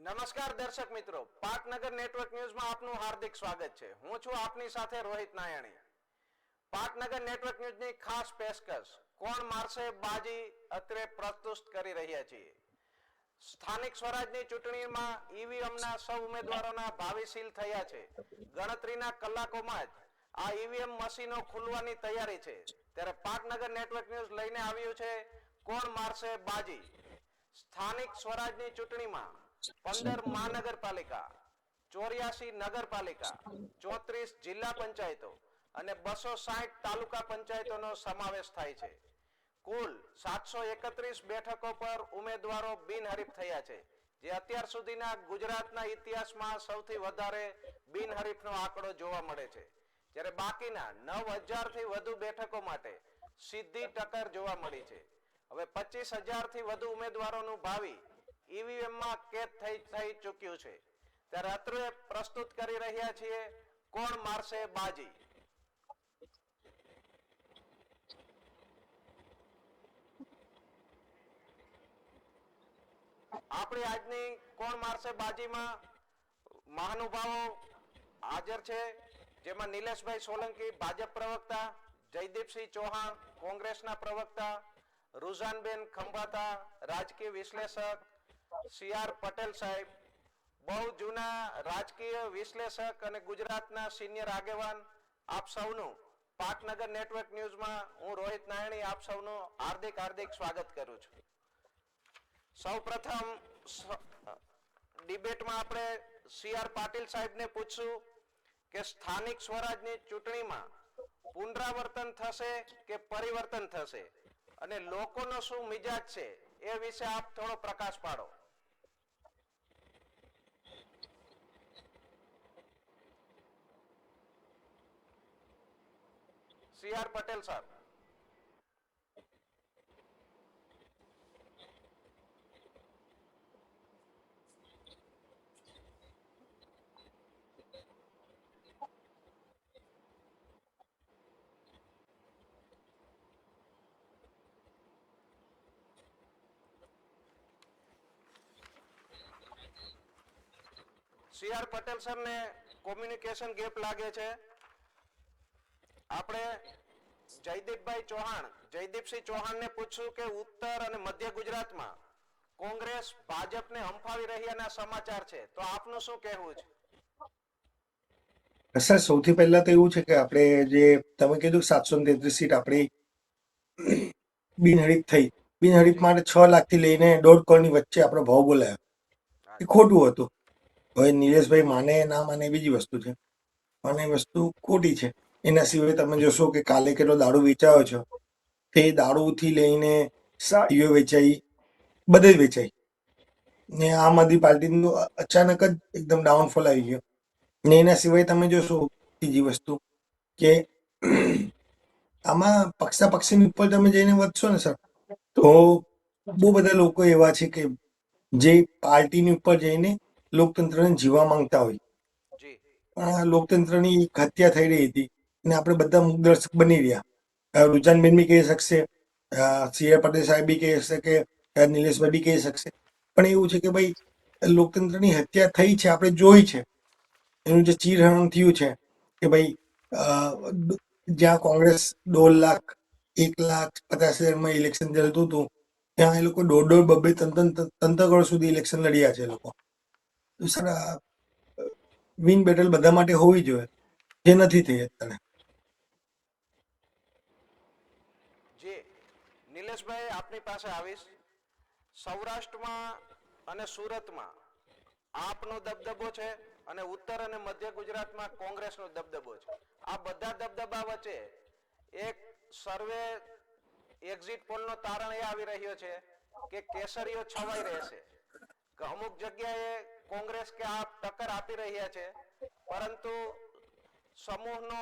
નમસ્કાર દર્શક મિત્રો, પાટનગર નેટવર્ક ન્યૂઝમાં આપનું હાર્દિક સ્વાગત છે. હું છું આપની સાથે રોહિત નાયણી. પાટનગર નેટવર્ક ન્યૂઝની ખાસ પેશકશ કોણ મારશે બાજી અત્રે પ્રસ્તુત કરી રહ્યા છીએ. સ્થાનિક સ્વરાજની ચૂંટણીમાં ઈવીએમના સૌ ઉમેદવારોના ભાવિ સીલ થયા છે. ગણતરીના કલાકોમાં જ આ ઈવીએમ મશીનો ખુલવાની તૈયારી છે. ત્યારે પાટનગર નેટવર્ક ન્યૂઝ લઈને આવ્યું છે કોણ મારશે બાજી. સ્થાનિક સ્વરાજની ચૂંટણીમાં 15 મહાનગરપાલિકા, 84 નગરપાલિકા, 34 જિલ્લા પંચાયતો અને 260 તાલુકા પંચાયતોનો સમાવેશ થાય છે. કુલ 731 બેઠકો પર ઉમેદવારો બિનહરીફ થયા છે, જે અત્યાર સુધીના ગુજરાતના ઇતિહાસમાં સૌથી વધારે બિનહરીફનો આંકડો જોવા મળે છે. જ્યારે બાકીના 9000 થી વધુ બેઠકો માટે સીધી ટક્કર જોવા મળી છે. હવે 25000 થી વધુ ઉમેદવારોનું ભાવિ ઈવીએમમાં કેદ થઈ ચૂક્યું છે. ત્યારે અત્રે પ્રસ્તુત કરી રહ્યા છીએ કોણ મારશે બાજી. આપણી આજની કોણ મારશે બાજીમાં મહાનુભાવો હાજર છે, જેમાં નિલેશભાઈ સોલંકી ભાજપ પ્રવક્તા, જયદીપસિંહ ચૌહાણ કોંગ્રેસના પ્રવક્તા, રૂઝાનબેન ખંભાતા રાજકીય વિશ્લેષક, સીઆર પટેલ સાહેબ બહુ જૂના રાજકીય વિશ્લેષક અને ગુજરાતના સિનિયર આગેવાન. આપ સૌનું પાટનગર નેટવર્ક ન્યૂઝમાં હું રોહિત નાયણી આપ સૌનું હાર્દિક સ્વાગત કરું છું. સૌપ્રથમ ડિબેટમાં આપણે સીઆર પાટીલ સાહેબને પૂછશું કે સ્થાનિક સ્વરાજની ચૂંટણીમાં પુનરાવર્તન થશે કે પરિવર્તન થશે અને લોકોનો શું મિજાજ છે એ વિશે આપ થોડો પ્રકાશ પાડો. સીઆર પટેલ સાહેબ. સીઆર પટેલ સરને કોમ્યુનિકેશન ગેપ લાગે છે. આપણે જયદીપસિંહ ચૌહાણને પૂછશું કે ઉત્તર અને મધ્ય ગુજરાતમાં કોંગ્રેસ ભાજપને હંફાવી રહ્યાના સમાચાર છે, તો આપનું શું કહેવું છે? સર, સૌથી પહેલા તો એવું છે કે આપણે જે તમે કીધું 733 સીટ આપણી બિનહરીફ માટે 6 લાખથી લઈને 1.5 કરોડની વચ્ચે આપણો ભાવ બોલાયો. એ ખોટું હતું. હવે નિલેશભાઈ માને ના માને બીજી વસ્તુ છે, પણ એ વસ્તુ ખોટી છે. એના સિવાય તમે જોશો કે કાલે કેટલો દારૂ વેચાયો છે, તે દારૂથી લઈને સાડીઓ વેચાઈ, બધે જ વેચાઈ ને આમ આદમી પાર્ટીનું અચાનક જ એકદમ ડાઉનફોલ આવી ગયો. ને એના સિવાય તમે જોશો બીજી વસ્તુ કે આમાં પક્ષાપક્ષીની ઉપર તમે જઈને વધશો ને સર, તો બહુ બધા લોકો એવા છે કે જે પાર્ટીની ઉપર જઈને લોકતંત્રને જીવવા માંગતા હોય, પણ આ લોકતંત્રની હત્યા થઈ રહી હતી અને આપણે બધા મુખદર્શક બની રહ્યા. રૂઝાનબેન બી કહી શકશે, સીઆર પટેલ સાહેબ બી કહી શકે, નિલેશભાઈ બી કહી શકશે, પણ એવું છે કે ભાઈ લોકતંત્રની હત્યા થઈ છે, આપણે જોઈ છે. એનું જે ચીરહરણ થયું છે કે ભાઈ જ્યાં કોંગ્રેસ 1.5 લાખ 1,50,000 ઇલેક્શન ચાલતું હતું, ત્યાં એ લોકો 1.5-2 કરોડ સુધી ઇલેક્શન લડ્યા છે. લોકો સર, વિન બેટલ બધા માટે હોવી જોઈએ, જે નથી થઈ અત્યારે. જી નિલેશભાઈ, આપની પાસે આવીશ. સૌરાષ્ટ્રમાં અને સુરતમાં આપનો દબદબો છે અને ઉત્તર અને મધ્ય ગુજરાતમાં કોંગ્રેસનો દબદબો છે. આ બધા દબદબા વચ્ચે એક સર્વે એક્ઝિટ પોલનો તારણ એ આવી રહ્યો છે કે કેસરીઓ છવાઈ રહેશે. અમુક જગ્યાએ કોંગ્રેસ કે આપ ટક્કર આપી રહ્યા છે, પરંતુ સમૂહનો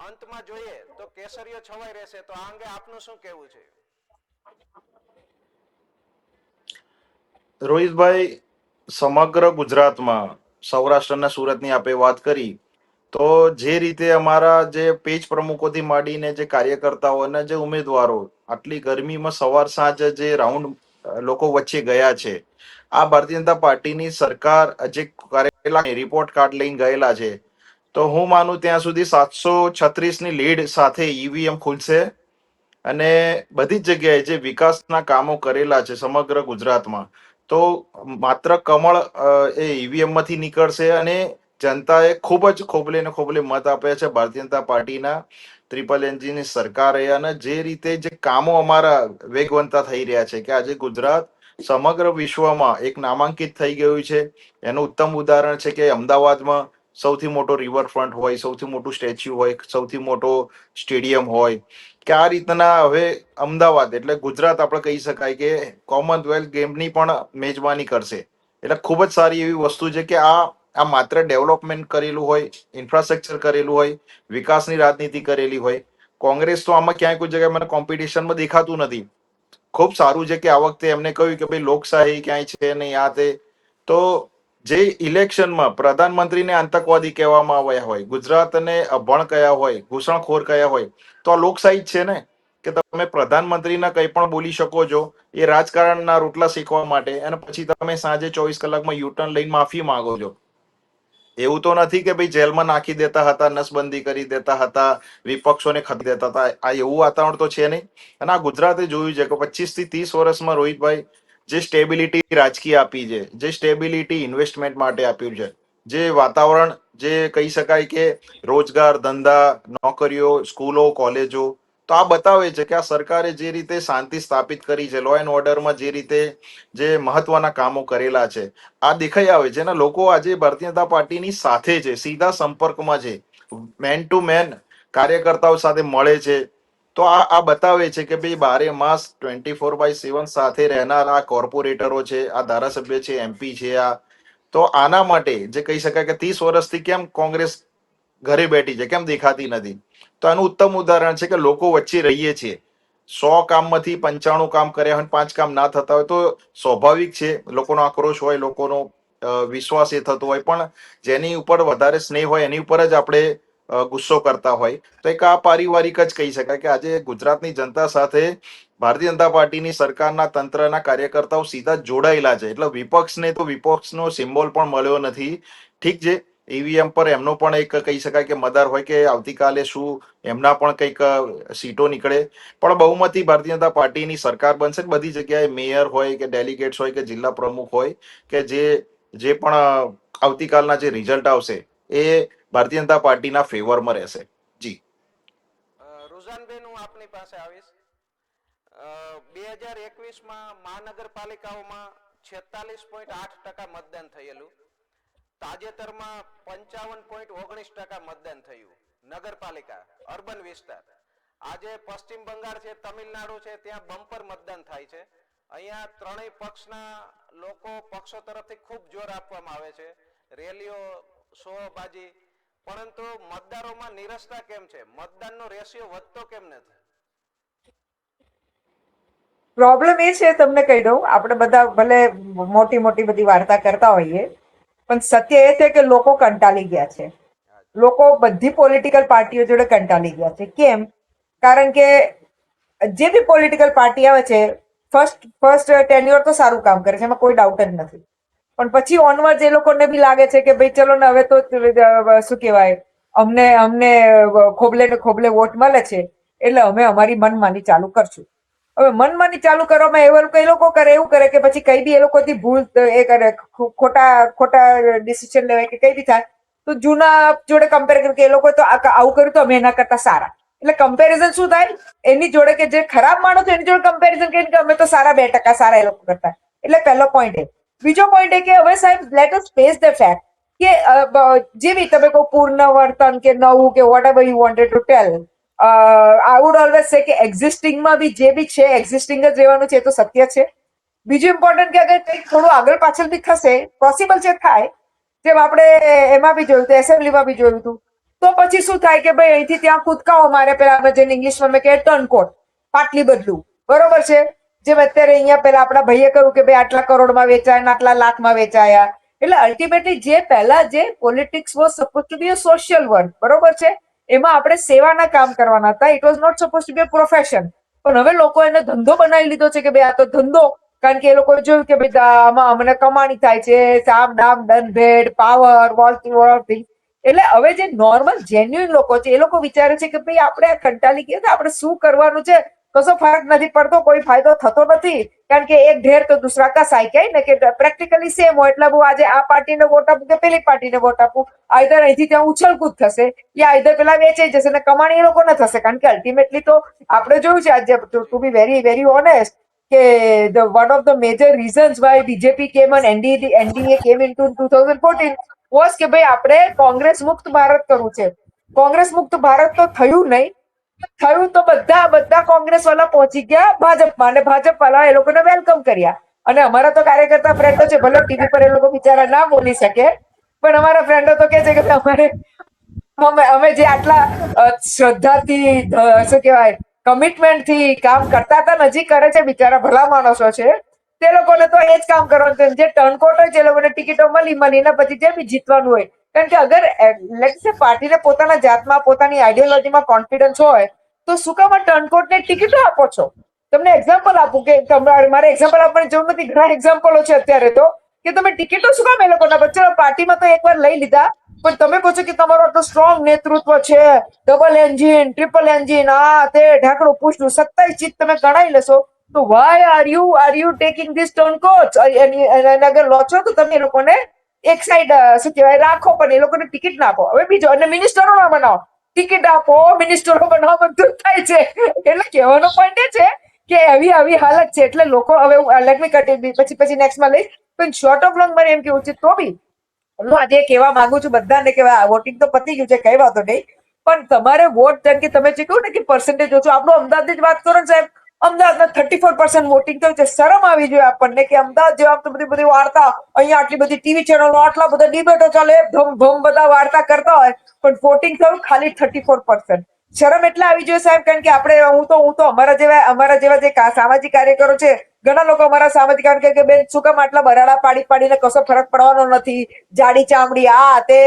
અંતમાં જોઈએ તો કેસરીઓ છવાઈ રહેશે. તો આ અંગે આપનું શું કહેવું છે? રોહિતભાઈ, સમગ્ર ગુજરાતમાં સૌરાષ્ટ્ર અને સુરતની આપે વાત કરી, તો જે રીતે અમારા જે પેજ પ્રમુખોથી માંડીને જે કાર્યકર્તાઓ અને જે ઉમેદવારો આટલી ગરમીમાં સવાર સાંજ જે રાઉન્ડ લોકો વચ્ચે ગયા છે. આ ભારતીય જનતા પાર્ટીની સરકાર જે કરેલા રિપોર્ટ કાર્ડ લઈને ગયેલા છે, તો હું માનું ત્યાં સુધી 736 ની લીડ સાથે ઈવીએમ ખુલશે અને બધી જ જગ્યાએ જે વિકાસના કામો કરેલા છે સમગ્ર ગુજરાતમાં, તો માત્ર કમળ એ ઈવીએમ માંથી નીકળશે અને જનતાએ ખૂબ જ ખોબલે ને ખોબલે મત આપ્યા છે ભારતીય જનતા પાર્ટીના ટ્રિપલ એન્જિનની સરકારે. અને જે રીતે જે કામો અમારા વેગવંતા થઈ રહ્યા છે કે આજે ગુજરાત સમગ્ર વિશ્વમાં એક નામાંકિત થઈ ગયું છે. એનું ઉત્તમ ઉદાહરણ છે કે અમદાવાદમાં સૌથી મોટો રિવરફ્રન્ટ હોય, સૌથી મોટું સ્ટેચ્યુ હોય, સૌથી મોટો સ્ટેડિયમ હોય, કે આ રીતના હવે અમદાવાદ એટલે ગુજરાત આપણે કહી શકાય કે કોમનવેલ્થ ગેમની પણ મેજબાની કરશે. એટલે ખૂબ જ સારી એવી વસ્તુ છે કે આ માત્ર ડેવલપમેન્ટ કરેલું હોય, ઇન્ફ્રાસ્ટ્રક્ચર કરેલું હોય, વિકાસની રાજનીતિ કરેલી હોય. કોંગ્રેસ તો આમાં ક્યાંય કોઈ જગ્યાએ મને કોમ્પિટિશનમાં દેખાતું નથી. ખૂબ સારું છે કે આ વખતે એમને કહ્યું કે ભાઈ લોકશાહી ક્યાંય છે નહીં આ તે. તો જે ઇલેક્શનમાં પ્રધાનમંત્રીને આતંકવાદી કહેવામાં આવ્યા હોય, ગુજરાતને અભણ કયા હોય, ઘૂસણખોર કયા હોય, તો આ લોકશાહી જ છે ને, કે તમે પ્રધાનમંત્રીના કંઈ પણ બોલી શકો છો એ રાજકારણના રોટલા શીખવા માટે, અને પછી તમે સાંજે 24 કલાકમાં યુટર્ન લઈને માફી માંગો છો. એવું તો નથી કે ભાઈ જેલમાં નાખી દેતા હતા, નસબંધી કરી દેતા હતા, વિપક્ષોને ખતી દેતા હતા. આ એવું વાતાવરણ તો છે નહીં. અને આ ગુજરાતે જોયું છે કે 25 થી 30 વર્ષમાં રોહિતભાઈ જે સ્ટેબિલિટી રાજકીય આપી છે, જે સ્ટેબિલિટી ઇન્વેસ્ટમેન્ટ માટે આપ્યું છે, જે વાતાવરણ જે કહી શકાય કે રોજગાર, ધંધા, નોકરીઓ, સ્કૂલો, કોલેજો, તો આ બતાવે છે કે આ સરકારે જે રીતે શાંતિ સ્થાપિત કરી છે, લો એન્ડ ઓર્ડરમાં જે રીતે જે મહત્વના કામો કરેલા છે, આ દેખાઈ આવે છે. ને લોકો આજે ભારતીય જનતા પાર્ટીની સાથે છે, સીધા સંપર્કમાં છે, મેન ટુ મેન કાર્યકર્તાઓ સાથે મળે છે. તો આ બતાવે છે કે ભાઈ 12 માસ 24/7 સાથે રહેનાર આ કોર્પોરેટરો છે, આ ધારાસભ્ય છે, એમપી છે, આ તો આના માટે જે કહી શકાય કે 30 વર્ષથી કેમ કોંગ્રેસ ઘરે બેઠી છે, કેમ દેખાતી નથી, તો આનું ઉત્તમ ઉદાહરણ છે કે લોકો વચ્ચે રહીએ છીએ. 100 કામમાંથી 95 કામ કર્યા હોય, 5 કામ ના થતા હોય તો સ્વાભાવિક છે, લોકોનો આક્રોશ હોય, લોકોનો વિશ્વાસ એ થતો હોય, પણ જેની ઉપર વધારે સ્નેહ હોય એની ઉપર જ આપણે ગુસ્સો કરતા હોય. તો એક આ પારિવારિક જ કહી શકાય કે આજે ગુજરાતની જનતા સાથે ભારતીય જનતા પાર્ટીની સરકારના તંત્રના કાર્યકર્તાઓ સીધા જોડાયેલા છે. એટલે વિપક્ષને તો વિપક્ષનો સિમ્બોલ પણ મળ્યો નથી. ઠીક છે, ઈવીએમ પર એમનો પણ એક કહી શકાય કે મદાર હોય કે આવતીકાલે શું એમના પણ કંઈક સીટો નીકળે, પણ બહુમતી ભારતીય જનતા પાર્ટીની સરકાર બનશે. બધી જગ્યાએ મેયર હોય કે ડેલિગેટ્સ હોય કે જિલ્લા પ્રમુખ હોય કે જે પણ આવતીકાલના જે રિઝલ્ટ આવશે એ ભારતીય જનતા પાર્ટીના ફેવરમાં રહેશે. જી રુઝાનબેન, હું આપની પાસે આવીશ. 2021માં મહાનગરપાલિકાઓમાં 46.8% મતદાન થયેલું. તાજેતરમાં 55.19% મતદાન થયું. નગરપાલિકા, અર્બન વિસ્તાર. આજે પશ્ચિમ બંગાળ છે, તમિલનાડુ છે, ત્યાં બમ્પર મતદાન થાય છે. અહીંયા ત્રણેય પક્ષના પક્ષો તરફથી ખૂબ જોર આપવામાં આવે છે, રેલીઓ, શોબાજી, પરંતુ મતદારોમાં નિરસતા કેમ છે? મતદાનનો રેશિયો વધતો કેમ નથી? પ્રોબ્લેમ એ છે, તમને કહી દઉં, આપણે બધા ભલે મોટી મોટી બધી વાર્તા કરતા હોઈએ, પણ સત્ય એ છે કે લોકો કંટાળી ગયા છે. લોકો બધી પોલિટિકલ પાર્ટીઓ જોડે કંટાળી ગયા છે. કેમ? કારણ કે જે બી પોલિટિકલ પાર્ટી આવે છે, ફર્સ્ટ ટેન્યુઅર તો સારું કામ કરે છે, એમાં કોઈ ડાઉટ જ નથી. પણ પછી ઓનવર્ડ એ લોકોને બી લાગે છે કે ભાઈ ચલો ને હવે તો શું કહેવાય, અમને ખોબલે ને ખોબલે વોટ મળે છે, એટલે અમે અમારી મનમાની ચાલુ કરશું. હવે મનમાની ચાલુ કરવામાં એ લોકો એવું કરે કે પછી કઈ બી એ લોકોથી ભૂલ એ કરે, ખોટા ડિસિઝન લેવાય કે કઈ બી થાય તો જૂના જોડે કમ્પેર કરે કે એ લોકો તો આવું કર્યું તો અમે એના કરતા સારા. એટલે કમ્પેરિઝન શું થાય, એની જોડે કે જે ખરાબ માણસ એની જોડે કમ્પેરિઝન કરીને કે અમે તો સારા 2% સારા એ લોકો કરતા. એટલે પહેલો પોઈન્ટ એ. બીજો પોઈન્ટ એ કે હવે સાહેબ let us face the fact કે જે બી તમે કહો પૂર્ણવર્તન કે નવું કે whatever you wanted to tell, I would always say કે એક્ઝિસ્ટિંગમાં બી જે બી છે એક્ઝિસ્ટિંગ જ રહેવાનું છે, એ તો સત્ય છે. બીજું ઇમ્પોર્ટન્ટ કે અગર કંઈક થોડું આગળ પાછળ બી થશે, પોસિબલ છે થાય, જેમ આપણે એમાં બી જોયું હતું, એસેમ્બલીમાં બી જોયું હતું, તો પછી શું થાય કે ભાઈ અહીંથી ત્યાં કૂદકાઓ મારે, પેલા જેને ઇંગ્લિશમાં મેં કહે ટર્નકોટ, પાટલી બદલું, બરોબર છે. જેમ અત્યારે અહીંયા પેલા આપણા ભાઈએ કહ્યું કે ભાઈ આટલા કરોડમાં વેચાયા, આટલા લાખમાં વેચાયા. એટલે અલ્ટિમેટલી જે પહેલા જે politics was suppose to be a social work, બરોબર છે, એમાં આપણે સેવાના કામ કરવાના હતા. It was not suppose to be a profession. પણ હવે લોકો એને ધંધો બનાવી લીધો છે કે ભાઈ આ તો ધંધો, કારણ કે એ લોકોએ જોયું કે ભાઈ આમાં અમને કમાણી થાય છે, સામ દામ દંડ ભેડ પાવર વોલ એટલે હવે જે નોર્મલ જેન્યુઇન લોકો છે એ લોકો વિચારે છે કે ભાઈ આપણે આ કંટાળી ગયા તો આપણે શું કરવાનું છે, કશો ફરક નથી પડતો, કોઈ ફાયદો થતો નથી, કારણ કે એક ઢેર તો દૂસરા કા સાય કહે ને કે પ્રેક્ટિકલી સેમ હોય, એટલે હું આજે આ પાર્ટીને વોટ આપું કે પેલી પાર્ટીને વોટ આપું, આઈધર અહીંથી ત્યાં ઉછળકૂદ થશે યા આઈધર પેલા વેચાઈ જશે ને કમાણી એ લોકોને થશે, કારણ કે અલ્ટિમેટલી તો આપણે જોયું છે આજે to be very very honest કે one of the major reasons why BJP came and NDA came into 2014 was કે ભાઈ આપણે કોંગ્રેસ મુક્ત ભારત કરવું છે. કોંગ્રેસ મુક્ત ભારત તો થયું નહીં, થયું તો બધા કોંગ્રેસ વાળા પહોંચી ગયા ભાજપમાં અને ભાજપ વાળા એ લોકોને વેલકમ કર્યા. અને અમારા તો કાર્યકર્તા ફ્રેન્ડો છે, ભલે ટીવી પર એ લોકો બિચારા ના બોલી શકે, પણ અમારા ફ્રેન્ડો તો કે છે કે અમારે અમે જે આટલા શ્રદ્ધાથી શું કહેવાય કમિટમેન્ટ થી કામ કરતા હતા હજી કરે છે, બિચારા ભલા માણસો છે, તે લોકોને તો એ જ કામ કરવાનું છે. જે ટર્નકોટ હોય છે એ લોકોને ટિકિટો મળીને પછી જે બી જીતવાનું હોય, કારણ કે અગર લેટ્સ સે પાર્ટીને પોતાના જાતમાં પોતાની આઈડિયોલોજીમાં કોન્ફિડન્સ હોય તો શું કામ ટર્નકોટને ટિકિટો આપો છો? તમને એક્ઝામ્પલ આપું કે મારે એક્ઝામ્પલ આપવાની જરૂર નથી, ઘણા એક્ઝામ્પલો છે અત્યારે તો કે તમે ટિકિટો શું કામ એ લોકોના બચ્ચા પાર્ટીમાં તો એકવાર લઈ લીધા, પણ તમે કહો છો કે તમારો આટલું સ્ટ્રોંગ નેતૃત્વ છે, ડબલ એન્જિન ટ્રિપલ એન્જિન આ તે ઢાંકણું પૂછડું 27 ચીજ તમે ગણાઈ લેશો, તો why are you taking this turncoats? અગર લો છો તો તમે એ લોકોને એક સાઈડ શું કહેવાય રાખો, પણ એ લોકોને ટિકિટ ના આપો. હવે બીજો, અને મિનિસ્ટરો ના બનાવો, ટિકિટ આપો મિનિસ્ટરો બનાવો, બધું થાય છે. એટલે કહેવાનો પોઈન્ટ એ છે કે આવી હાલત છે, એટલે લોકો હવે લેટ મી કટ પછી નેક્સ્ટમાં લઈશ, પણ શોર્ટ ઓફ લોંગ મારે એમ કેવું છે તો બી હું આજે કહેવા માંગુ છું બધાને કે વોટિંગ તો પતી ગયું છે, કઈ વાતો નહીં, પણ તમારે વોટ, જેમ કે તમે જે કહ્યું ને કે પર્સન્ટેજ ઓછો, આપણું અમદાવાદની જ વાત કરો ને સાહેબ, અમદાવાદમાં 34% વોટિંગ થયું છે. શરમ આવી જોઈએ આપણને કે અમદાવાદ જેવા તો બધી વાર્તા, અહીંયા આટલી બધી ટીવી ચેનલો, આટલા બધા ડિબેટો ચાલે, ભમ બધા વાર્તા કરતા હોય, પણ વોટિંગ થયું ખાલી 34%. શરમ એટલે આવી જોઈએ સાહેબ, કારણ કે આપણે હું તો અમારા જેવા જે સામાજિક કાર્યકરો છે, ઘણા લોકો અમારા સામાજિક કાર્યકર કે બેન શું કામ આટલા બરાડા પાડીને કશો ફરક પડવાનો નથી, જાડી ચામડી આ તે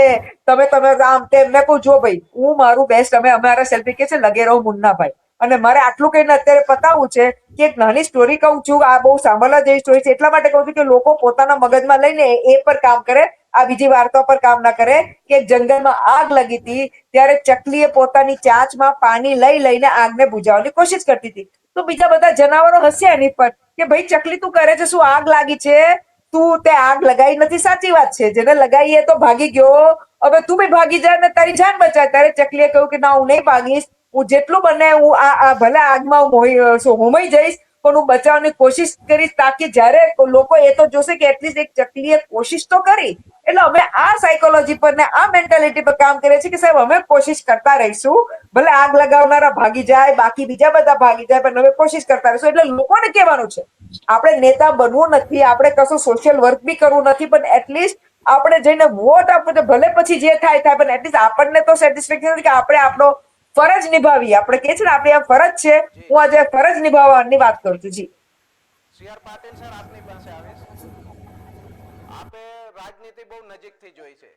તમે આમ તેમ. મેં કહું જો ભાઈ હું મારું બેસ્ટ, અમે અમારા સેલ્ફી કે છે લગે રહો મુન્નાભાઈ, અને મારે આટલું કહીને અત્યારે પતાવવું છે કે એક નાની સ્ટોરી કહું છું, આ બહુ સાંભળવા જેવી સ્ટોરી છે, એટલા માટે કહું છું કે લોકો પોતાના મગજમાં લઈને એ પર કામ કરે, આ બીજી વાર્તાઓ પર કામ ના કરે. કે જંગલમાં આગ લગી હતી ત્યારે ચકલીએ પોતાની ચાંચમાં પાણી લઈને આગને બુઝાવવાની કોશિશ કરતી હતી, તો બીજા બધા જનાવરો હસ્યા એની પર કે ભાઈ ચકલી તું કરે છે શું, આગ લાગી છે, તું તે આગ લગાઈ નથી, સાચી વાત છે, જેને લગાઈ એ તો ભાગી ગયો, હવે તું બી ભાગી જા ને તારી જાન બચાય. ત્યારે ચકલીએ કહ્યું કે ના હું નહીં ભાગીશ, હું જેટલું બને હું આ ભલે આગમાં હોમાઈ જઈશ, પણ હું બચાવવાની કોશિશ કરીશ, તાકી જ્યારે લોકો એ તો જોશે કે એટલીસ્ટ એક ચકલીએ કોશિશ તો કરી. એટલે અમે આ સાયકોલોજી પર ને આ મેન્ટાલિટી પર કામ કરીએ છીએ કે સાહેબ અમે કોશિશ કરતા રહીશું, ભલે આગ લગાવનારા ભાગી જાય, બાકી બીજા બધા ભાગી જાય, પણ અમે કોશિશ કરતા રહીશું. એટલે લોકોને કહેવાનું છે આપણે નેતા બનવું નથી, આપણે કશું સોશિયલ વર્ક બી કરવું નથી, પણ એટલીસ્ટ આપણે જઈને વોટ આપવું છે, ભલે પછી જે થાય પણ એટલીસ્ટ આપણને તો સેટિસ્ફેક્શન નથી કે આપણે આપણો ફરજ નિભાવી. આપણે કહે છે ને આપણી આ ફરજ છે, હું આજે ફરજ નિભાવવાની વાત કરું છું. જી સીઆર પાટીલ સર, આપની પાસે આવીશ. આપે રાજનીતિ બહુ નજીકથી જોઈ છે,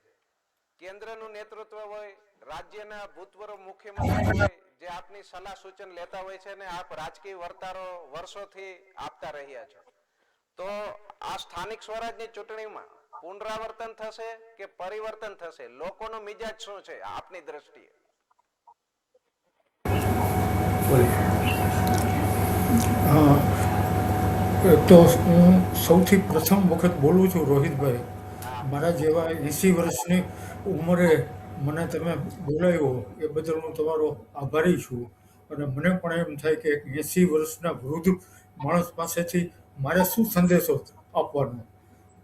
કેન્દ્રનું નેતૃત્વ હોય, રાજ્યના ભૂતપૂર્વ મુખ્યમંત્રી હોય જે આપની સલાહ સૂચન લેતા હોય છે, ને આપ રાજકીય વર્તારો વર્ષોથી આપતા રહ્યા છો, તો આ સ્થાનિક સ્વરાજની ચૂંટણીમાં પુનરાવર્તન થશે કે પરિવર્તન થશે? લોકોનો મિજાજ શું છે આપની દ્રષ્ટિએ? તો હું સૌથી પ્રથમ વખત બોલું છું રોહિતભાઈ. મારા જેવા 80 વર્ષની ઉંમરે મને તમે બોલાવ્યો એ બદલ હું તમારો આભારી છું. અને મને પણ એમ થાય કે 80 વર્ષના વૃદ્ધ માણસ પાસેથી મારે શું સંદેશો આપવાનો.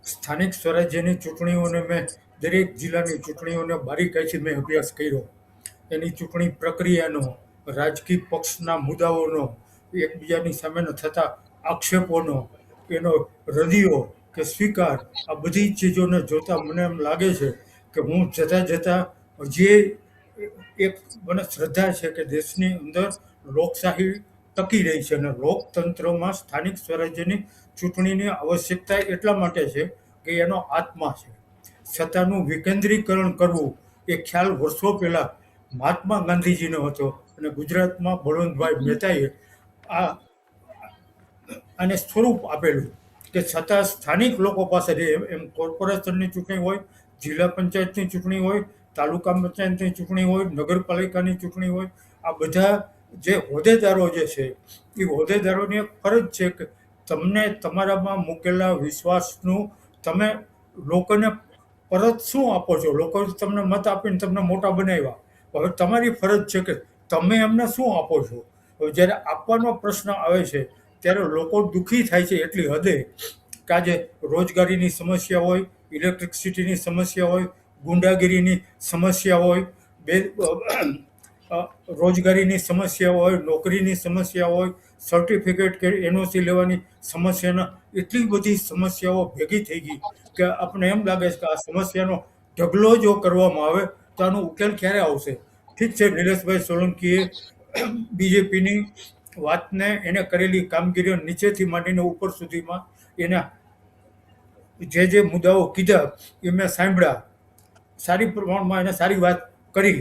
સ્થાનિક સ્વરાજ્યની ચૂંટણીઓને મેં દરેક જિલ્લાની ચૂંટણીઓને બારીકાઈથી મેં અભ્યાસ કર્યો. એની ચૂંટણી પ્રક્રિયાનો, રાજકીય પક્ષના મુદ્દાઓનો, એકબીજાની સામેનો થતા આક્ષેપોનો, એનો રદિયો કે સ્વીકાર, આ બધી ચીજોને જોતાં મને એમ લાગે છે કે હું જતાં જે એક મને શ્રદ્ધા છે કે દેશની અંદર લોકશાહી ટકી રહી છે, અને લોકતંત્રમાં સ્થાનિક સ્વરાજ્યની ચૂંટણીની આવશ્યકતા એટલા માટે છે કે એનો આત્મા છે. સત્તાનું વિકેન્દ્રીકરણ કરવું એ ખ્યાલ વર્ષો પહેલાં મહાત્મા ગાંધીજીનો હતો, અને ગુજરાતમાં બળવંતભાઈ મહેતાએ આને સ્વરૂપ આપેલું. કે છતાં સ્થાનિક લોકો પાસે રહે. એમ કોર્પોરેશનની ચૂંટણી હોય, જિલ્લા પંચાયતની ચૂંટણી હોય, તાલુકા પંચાયતની ચૂંટણી હોય, નગરપાલિકાની ચૂંટણી હોય, આ બધા જે હોદ્દેદારો જે છે એ હોદ્દેદારોની એક ફરજ છે કે તમને તમારામાં મૂકેલા વિશ્વાસનું તમે લોકોને પરત શું આપો છો. લોકો તમને મત આપીને તમને મોટા બનાવ્યા, હવે તમારી ફરજ છે કે તમે એમને શું આપો છો. હવે જ્યારે આપવાનો પ્રશ્ન આવે છે ત્યારે લોકો દુઃખી થાય છે એટલી હદે કે આજે રોજગારીની સમસ્યા હોય, ઇલેક્ટ્રિસિટીની સમસ્યા હોય, ગુંડાગીરીની સમસ્યા હોય, રોજગારીની સમસ્યા હોય, નોકરીની સમસ્યા હોય, સર્ટિફિકેટ કે એનઓસી લેવાની સમસ્યાના એટલી બધી સમસ્યાઓ ભેગી થઈ ગઈ કે આપણે એમ લાગે છે કે આ સમસ્યાનો ઢગલો જો કરવામાં આવે તો આનો ઉકેલ ક્યારે આવશે. ઠીક છે, નિલેશભાઈ સોલંકીએ બીજેપીની વાતને, એને કરેલી કામગીરીઓ નીચેથી માંડીને ઉપર સુધીમાં એના જે મુદ્દાઓ કીધા એ મેં સાંભળ્યા, સારી પ્રમાણમાં એને સારી વાત કરી.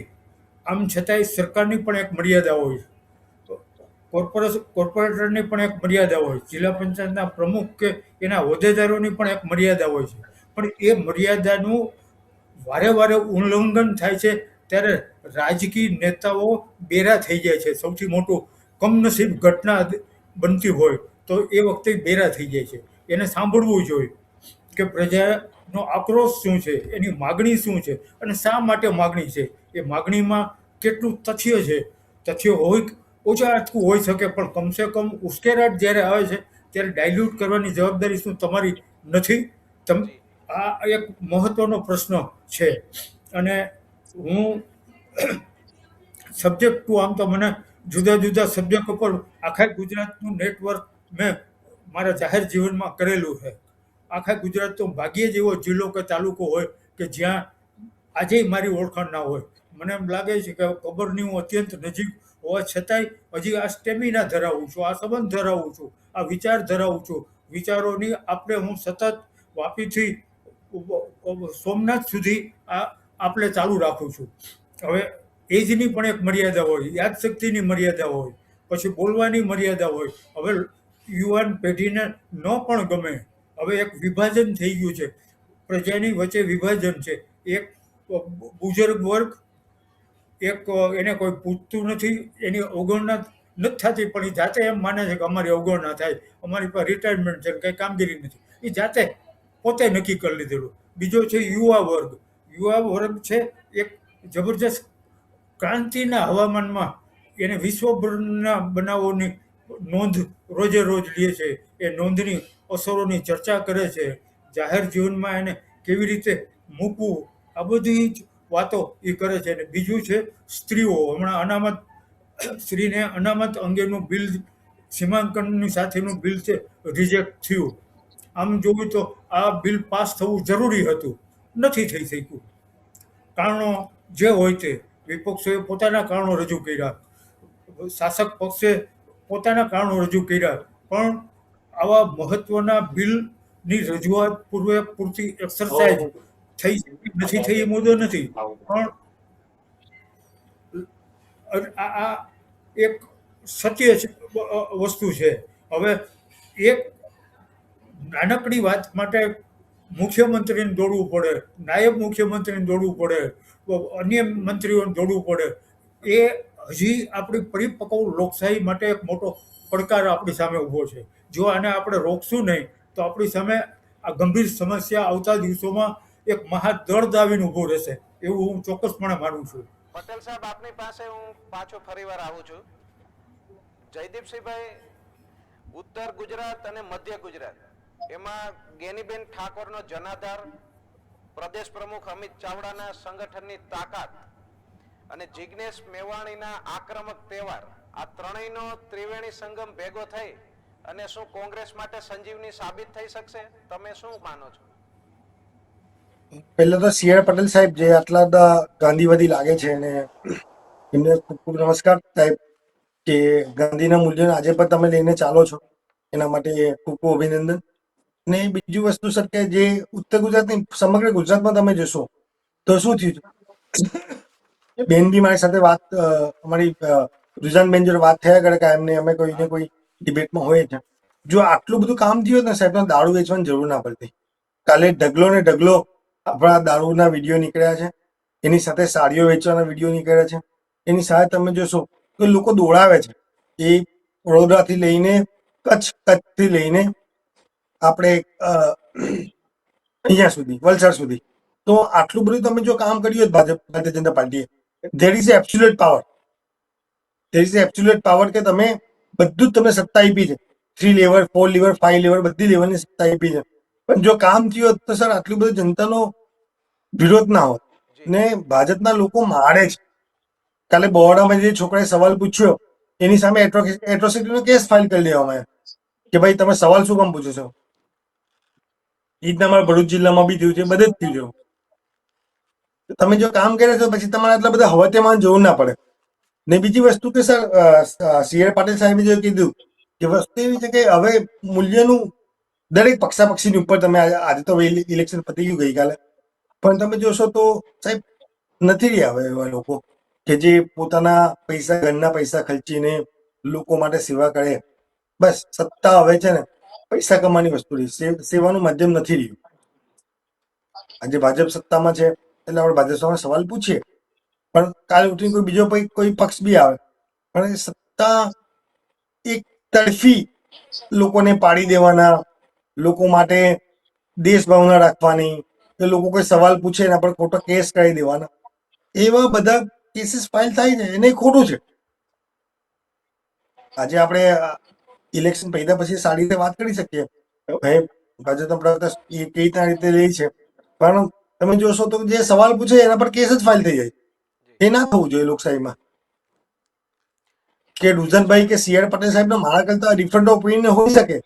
આમ છતાંય સરકારની પણ એક મર્યાદા હોય, કોર્પોરેટરની પણ એક મર્યાદા હોય, જિલ્લા પંચાયતના પ્રમુખ કે એના હોદ્દેદારોની પણ એક મર્યાદા હોય છે. પણ એ મર્યાદાનું વારે વારે ઉલ્લંઘન થાય છે ત્યારે રાજકીય નેતાઓ બેરા થઈ જાય છે. સૌથી મોટું કમનસીબ ઘટના બનતી હોય તો એ વખતે બેરા થઈ જાય છે. એને સાંભળવું જોઈએ કે પ્રજાનો આક્રોશ શું છે, એની માગણી શું છે અને શા માટે માગણી છે. એ માગણીમાં કેટલું તથ્ય છે. તથ્ય હોય ઓછા અટકું હોઈ શકે, પણ કમસે કમ ઉશ્કેરાટ જ્યારે આવે છે ત્યારે ડાયલ્યુટ કરવાની જવાબદારી શું તમારી નથી? આ એક મહત્વનો પ્રશ્ન છે. અને હું સબ્જેક્ટ ટુ, આમ તો મને જુદા જુદા સબ્જેક્ટ ઉપર આખા ગુજરાતનું નેટવર્ક મેં મારા જાહેર જીવનમાં કરેલું છે. આખા ગુજરાત તો ભાગ્યે જ એવો જિલ્લો કે તાલુકો હોય કે જ્યાં આજે મારી ઓળખાણ ના હોય. મને એમ લાગે છે કે ખબરની હું અત્યંત નજીક હોવા છતાંય હજી આ સ્ટેમિના ધરાવું છું, આ સંબંધ ધરાવું છું, આ વિચાર ધરાવું છું. વિચારોની આપણે હું સતત વાપીથી સોમનાથ સુધી આ આપણે ચાલુ રાખું છું. હવે એજની પણ એક મર્યાદા હોય, યાદશક્તિની મર્યાદા હોય, પછી બોલવાની મર્યાદા હોય. હવે યુવાન પેઢીને ન પણ ગમે. હવે એક વિભાજન થઈ ગયું છે, પ્રજાની વચ્ચે વિભાજન છે. એક બુઝુર્ગ વર્ગ, એક એને કોઈ પૂછતું નથી, એની અવગણના નથી થતી, પણ એ જાતે એમ માને છે કે અમારી અવગણના થાય, અમારી પાસે રિટાયરમેન્ટ છે, કંઈ કામગીરી નથી. એ જાતે પોતે નક્કી કરી લીધેલું. બીજો છે યુવા વર્ગ. યુવા વર્ગ છે એક જબરજસ્ત ક્રાંતિના હવામાનમાં એને વિશ્વભરના બનાવોની નોંધ રોજે રોજ લે છે. એ નોંધની અસરોની ચર્ચા કરે છે. જાહેર જીવનમાં એને કેવી રીતે મૂકવું, આ બધી જ વાતો એ કરે છે. અને બીજું છે સ્ત્રીઓ. હમણાં અનામત સ્ત્રીને અનામત અંગેનું બિલ, સીમાંકનની સાથેનું બિલ છે, રિજેક્ટ થયું. આમ જોવું તો આ બિલ પાસ થવું જરૂરી હતું, નથી થઈ શક્યું. કારણો જે હોય તે, વિપક્ષોએ પોતાના કારણો રજૂ કર્યા, શાસક પક્ષે પોતાના કારણો રજૂ કર્યા, પણ આવા મહત્વના બિલની રજૂઆત પૂર્વે પૂરતી એક્સરસાઇઝ થઈ નથી થઈ એ મુદ્દો નથી. પણ આ એક સત્ય વસ્તુ છે. હવે એક નાનકડી વાત માટે મુખ્યમંત્રીને દોડવું પડે, નાયબ મુખ્યમંત્રીને દોડવું પડે, અન્ય મંત્રીઓને દોડવું પડે. એ હજી આપણી પરિપક્વ લોકશાહી માટે એક મોટો પડકાર આપણી સામે ઊભો છે. જો આને આપણે રોકશું નહીં તો આપણી સામે આ ગંભીર સમસ્યા આવતા દિવસોમાં એક મહાદળ દાવીને ઊભો રહેશે, એવું હું ચોક્કસપણે માનું છું. પટેલ સાહેબ, આપની પાસે હું પાછો ફરીવાર આવું છું. જયદીપસિંહભાઈ, ઉત્તર ગુજરાત અને મધ્ય ગુજરાત એમાં ગેનીબેન ઠાકોરનો જનાધાર, પ્રદેશ પ્રમુખ અમિત ચાવડાના સંગઠનની તાકાત અને જિગ્નેશ મેવાણીના આક્રમક તહેવાર, આ ત્રણેયનો ત્રિવેણી સંગમ ભેગો થઈ અને શું કોંગ્રેસ માટે સંજીવની સાબિત થઈ શકશે? તમે શું માનો છો? પહેલા તો સી.આર. પટેલ સાહેબ જે આટલા બધા ગાંધીવાદી લાગે છે, અને એમને ખૂબ ખૂબ નમસ્કાર સાહેબ કે ગાંધીના મૂલ્યોને આજે પણ તમે લઈને ચાલો છો, એના માટે ખૂબ ખૂબ અભિનંદન. અને બીજું વસ્તુ સર કે જે ઉત્તર ગુજરાતની સમગ્ર ગુજરાતમાં તમે જોશો તો શું થયું બેન બી મારી સાથે વાત, અમારી રુઝાનબેન જોડે વાત થયા કરે કે એમને અમે કોઈને કોઈ ડિબેટમાં હોય છે, જો આટલું બધું કામ થયું હોત ને સાહેબ, તો દારૂ વેચવાની જરૂર ના પડતી. કાલે ઢગલો ને ઢગલો આપણા દારૂના વિડીયો નીકળ્યા છે, એની સાથે સાડીઓ વેચવાના વિડીયો નીકળ્યા છે, એની સાથે તમે જોશો કે લોકો દોડાવે છે. એ વડોદરાથી લઈને કચ્છથી લઈને આપણે અહીંયા સુધી, વલસાડ સુધી. તો આટલું બધું તમે જો કામ કર્યું હોત ભારતીય જનતા પાર્ટીએ, there is absolute power. There is absolute power કે તમે બધું જ તમને સત્તા આપી છે. 3 લેવલ, 4 લેવલ, 5 લેવલ બધી લેવલની સત્તા આપી છે. પણ જો કામ થયું હોત તો સર આટલું બધું જનતાનો વિરોધ ના હોત. ને ભાજપના લોકો મારે છે. કાલે બહોળામાં જે છોકરાએ સવાલ પૂછ્યો એની સામે એટ્રોસિટીનો કેસ ફાઇલ કરી દેવામાં આવ્યો કે ભાઈ તમે સવાલ શું કામ પૂછો છો. એ જ તમારા ભરૂચ જિલ્લામાં બી થયું છે, બધે જ થયું છે. તમે જો કામ કર્યા છો પછી તમારે આટલા બધા હવતેમાં જવું ના પડે. ને બીજી વસ્તુ કે સર, સી.આર. પાટીલ સાહેબે જે કીધું કે વસ્તુ એવી છે કે હવે મૂલ્યનું દરેક પક્ષાપક્ષીની ઉપર તમે આજે તો ઇલેક્શન પતી ગયું ગઈકાલે, પણ તમે જોશો તો સાહેબ નથી રહ્યા હવે એવા લોકો કે જે પોતાના પૈસા, ઘરના પૈસા ખર્ચીને લોકો માટે સેવા કરે. બસ સત્તા હવે છે ને પૈસા કમાવાની વસ્તુ રહી, સેવાનું માધ્યમ નથી રહ્યું. આજે ભાજપ સત્તામાં છે એટલે આપણે ભાજપ સામે સવાલ પૂછીએ, પણ કાલે ઉઠીને કોઈ બીજો કોઈ પક્ષ બી આવે પણ એ સત્તા એક તરફી લોકોને પાડી દેવાના, લોકો માટે દેશભાવના રાખવાની, કે લોકો કોઈ સવાલ પૂછે એના પર ખોટો કેસ કરી દેવાના, એવા બધા કેસીસ ફાઇલ થાય છે. એને ખોટું છે. આજે આપણે ઇલેક્શન પહેલા પછી સારી રીતે વાત કરી શકીએ ભાજપ એ કઈ રીતે લે છે, પણ તમે જોશો તો જે સવાલ પૂછે એના પર કેસ જ ફાઇલ થઈ જાય. એ ના થવું જોઈએ લોકશાહીમાં. કે રૂઝનભાઈ કે સી.આર. પટેલ સાહેબનો મારા કરતા ડિફરન્ટ ઓપિનિયન હોઈ શકે,